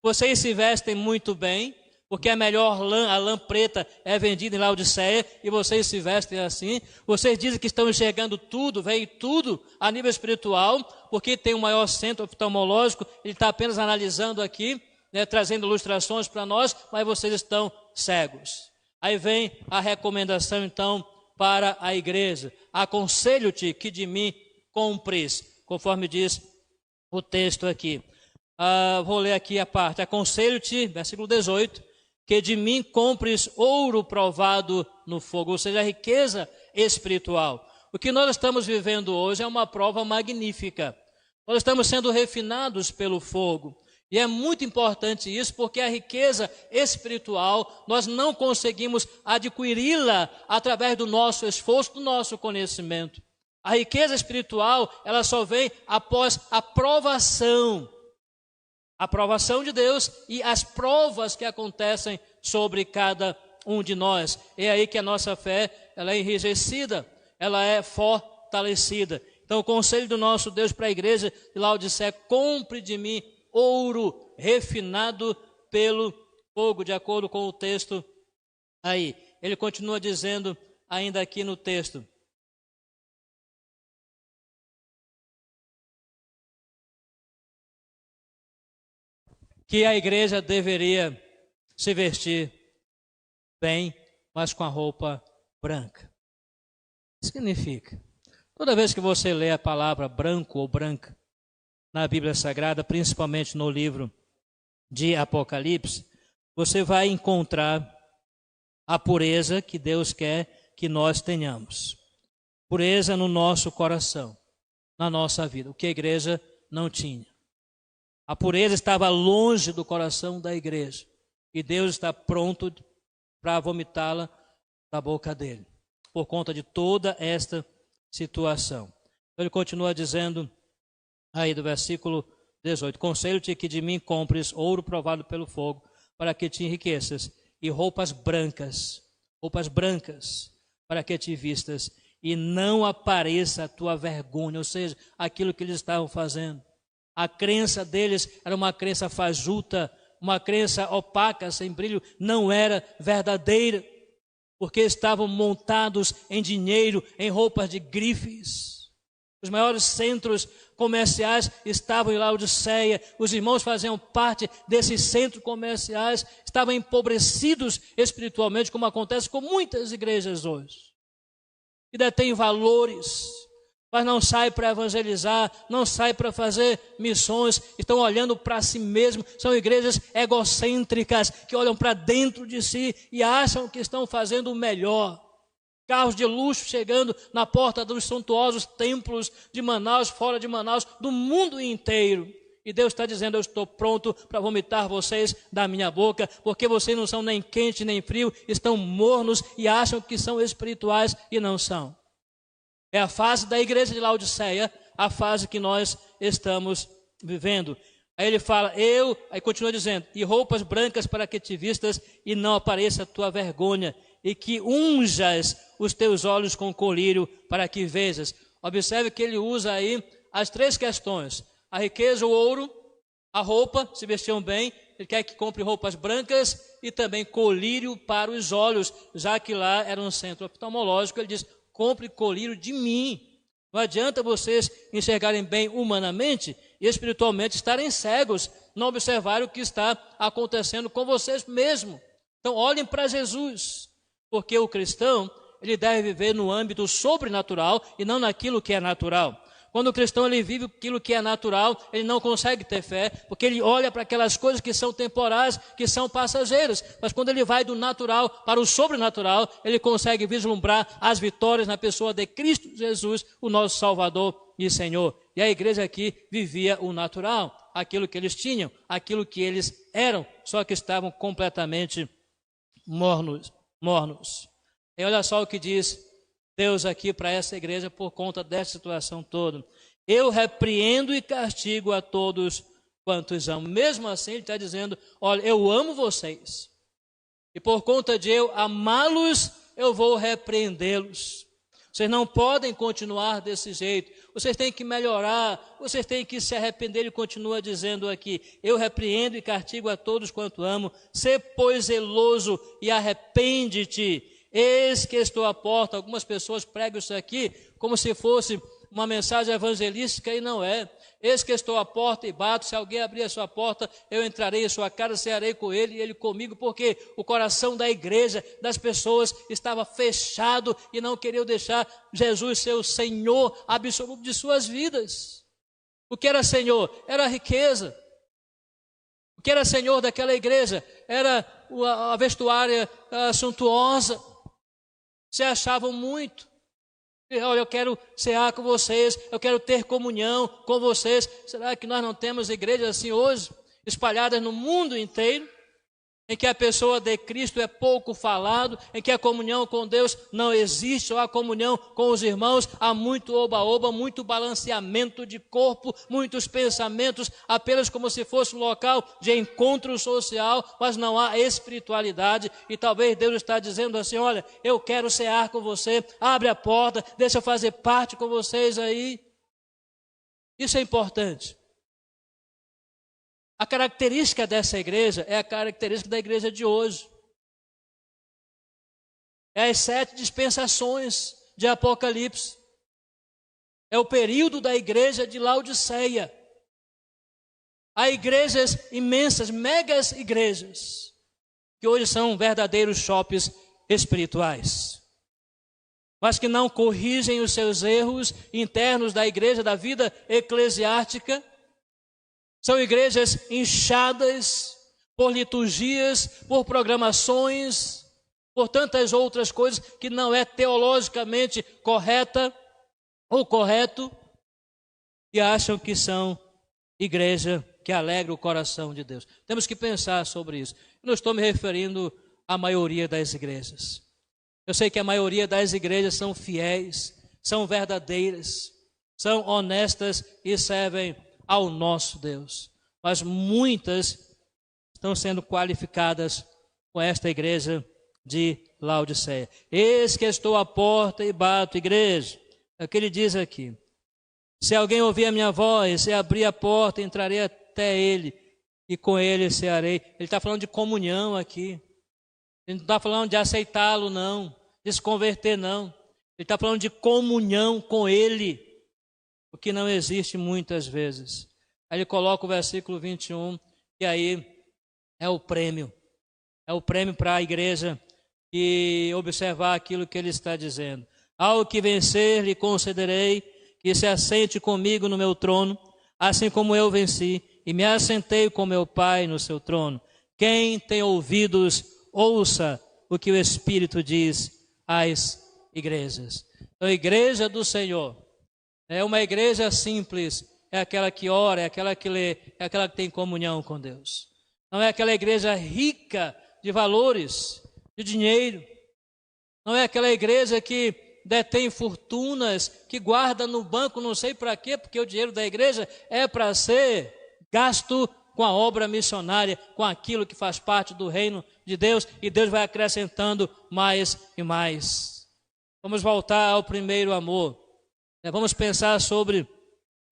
Vocês se vestem muito bem, porque a melhor lã, a lã preta, é vendida em Laodiceia, e vocês se vestem assim. Vocês dizem que estão enxergando tudo, veem tudo a nível espiritual, porque tem o maior centro oftalmológico. Ele está apenas analisando aqui, trazendo ilustrações para nós, mas vocês estão cegos. Aí vem a recomendação então para a igreja: aconselho-te que de mim compres, conforme diz o texto aqui. Vou ler aqui a parte: aconselho-te, versículo 18, que de mim compres ouro provado no fogo, ou seja, a riqueza espiritual. O que nós estamos vivendo hoje é uma prova magnífica. Nós estamos sendo refinados pelo fogo. E é muito importante isso, porque a riqueza espiritual, nós não conseguimos adquiri-la através do nosso esforço, do nosso conhecimento. A riqueza espiritual, ela só vem após a provação de Deus e as provas que acontecem sobre cada um de nós. É aí que a nossa fé, ela é enrijecida, ela é fortalecida. Então o conselho do nosso Deus para a igreja de Laodiceia: compre de mim ouro refinado pelo fogo, de acordo com o texto aí. Ele continua dizendo ainda aqui no texto: que a igreja deveria se vestir bem, mas com a roupa branca. Significa, toda vez que você lê a palavra branco ou branca na Bíblia Sagrada, principalmente no livro de Apocalipse, você vai encontrar a pureza que Deus quer que nós tenhamos. Pureza no nosso coração, na nossa vida, o que a igreja não tinha. A pureza estava longe do coração da igreja e Deus está pronto para vomitá-la da boca dele, por conta de toda esta situação. Ele continua dizendo aí do versículo 18: conselho-te que de mim compres ouro provado pelo fogo, para que te enriqueças, e roupas brancas, para que te vistas, e não apareça a tua vergonha. Ou seja, aquilo que eles estavam fazendo. A crença deles era uma crença fajuta, uma crença opaca, sem brilho, não era verdadeira, porque estavam montados em dinheiro, em roupas de grifes. Os maiores centros comerciais estavam em Laodiceia, os irmãos faziam parte desses centros comerciais, estavam empobrecidos espiritualmente, como acontece com muitas igrejas hoje, que detêm valores, mas não saem para evangelizar, não saem para fazer missões, estão olhando para si mesmos, são igrejas egocêntricas, que olham para dentro de si e acham que estão fazendo o melhor. Carros de luxo chegando na porta dos suntuosos templos de Manaus, fora de Manaus, do mundo inteiro. E Deus está dizendo: eu estou pronto para vomitar vocês da minha boca, porque vocês não são nem quente nem frio, estão mornos e acham que são espirituais e não são. É a fase da igreja de Laodiceia, a fase que nós estamos vivendo. Aí ele fala, aí continua dizendo, e roupas brancas para que te vistas e não apareça a tua vergonha, e que unjas os teus olhos com colírio para que vejas. Observe que ele usa aí as três questões: a riqueza, o ouro, a roupa, se vestiam bem, ele quer que compre roupas brancas e também colírio para os olhos, já que lá era um centro oftalmológico. Ele diz, compre colírio de mim. Não adianta vocês enxergarem bem humanamente e espiritualmente estarem cegos, não observarem o que está acontecendo com vocês mesmos. Então olhem para Jesus, porque o cristão, ele deve viver no âmbito sobrenatural e não naquilo que é natural. Quando o cristão ele vive aquilo que é natural, ele não consegue ter fé, porque ele olha para aquelas coisas que são temporais, que são passageiras. Mas quando ele vai do natural para o sobrenatural, ele consegue vislumbrar as vitórias na pessoa de Cristo Jesus, o nosso Salvador e Senhor. E a igreja aqui vivia o natural, aquilo que eles tinham, aquilo que eles eram, só que estavam completamente mornos. E olha só o que diz Deus aqui para essa igreja por conta dessa situação toda. Eu repreendo e castigo a todos quantos amo. Mesmo assim ele está dizendo, olha, eu amo vocês. E por conta de eu amá-los, eu vou repreendê-los. Vocês não podem continuar desse jeito. Vocês têm que melhorar, vocês têm que se arrepender. Ele continua dizendo aqui, eu repreendo e castigo a todos quanto amo. Sê, pois, zeloso e arrepende-te. Eis que estou à porta. Algumas pessoas pregam isso aqui como se fosse uma mensagem evangelística e não é. Eis que estou à porta e bato, se alguém abrir a sua porta, eu entrarei em sua casa, cearei com ele e ele comigo, porque o coração da igreja, das pessoas, estava fechado e não queriam deixar Jesus ser o Senhor absoluto de suas vidas. O que era Senhor? Era a riqueza. O que era Senhor daquela igreja? Era a vestuária suntuosa. Se achavam muito. Olha, eu quero cear com vocês, eu quero ter comunhão com vocês. Será que nós não temos igrejas assim hoje, espalhadas no mundo inteiro, em que a pessoa de Cristo é pouco falado, em que a comunhão com Deus não existe, ou a comunhão com os irmãos, há muito oba-oba, muito balanceamento de corpo, muitos pensamentos, apenas como se fosse um local de encontro social, mas não há espiritualidade. E talvez Deus está dizendo assim, olha, eu quero cear com você, abre a porta, deixa eu fazer parte com vocês aí. Isso é importante. A característica dessa igreja é a característica da igreja de hoje. É as 7 dispensações de Apocalipse. É o período da igreja de Laodiceia. Há igrejas imensas, megas igrejas, que hoje são verdadeiros shoppings espirituais, mas que não corrigem os seus erros internos da igreja, da vida eclesiástica. São igrejas inchadas por liturgias, por programações, por tantas outras coisas que não é teologicamente correta ou correto, e acham que são igreja que alegra o coração de Deus. Temos que pensar sobre isso. Eu não estou me referindo à maioria das igrejas. Eu sei que a maioria das igrejas são fiéis, são verdadeiras, são honestas e servem ao nosso Deus. Mas muitas estão sendo qualificadas com esta igreja de Laodiceia. Eis que estou à porta e bato, igreja. É o que ele diz aqui. Se alguém ouvir a minha voz e abrir a porta, entrarei até ele e com ele cearei. Ele está falando de comunhão aqui. Ele não está falando de aceitá-lo, não. De se converter, não. Ele está falando de comunhão com ele, o que não existe muitas vezes. Aí ele coloca o versículo 21, e aí é o prêmio. É o prêmio para a igreja e observar aquilo que ele está dizendo. Ao que vencer, lhe concederei que se assente comigo no meu trono, assim como eu venci e me assentei com meu Pai no seu trono. Quem tem ouvidos, ouça o que o Espírito diz às igrejas. Então, a igreja do Senhor é uma igreja simples, é aquela que ora, é aquela que lê, é aquela que tem comunhão com Deus. Não é aquela igreja rica de valores, de dinheiro. Não é aquela igreja que detém fortunas, que guarda no banco não sei para quê, porque o dinheiro da igreja é para ser gasto com a obra missionária, com aquilo que faz parte do reino de Deus, e Deus vai acrescentando mais e mais. Vamos voltar ao primeiro amor. Vamos pensar sobre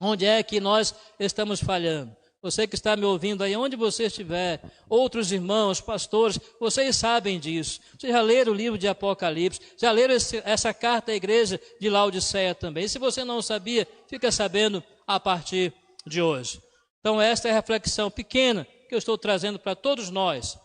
onde é que nós estamos falhando. Você que está me ouvindo aí, onde você estiver, outros irmãos, pastores, vocês sabem disso. Vocês já leram o livro de Apocalipse, já leram essa carta à igreja de Laodiceia também. E se você não sabia, fica sabendo a partir de hoje. Então esta é a reflexão pequena que eu estou trazendo para todos nós,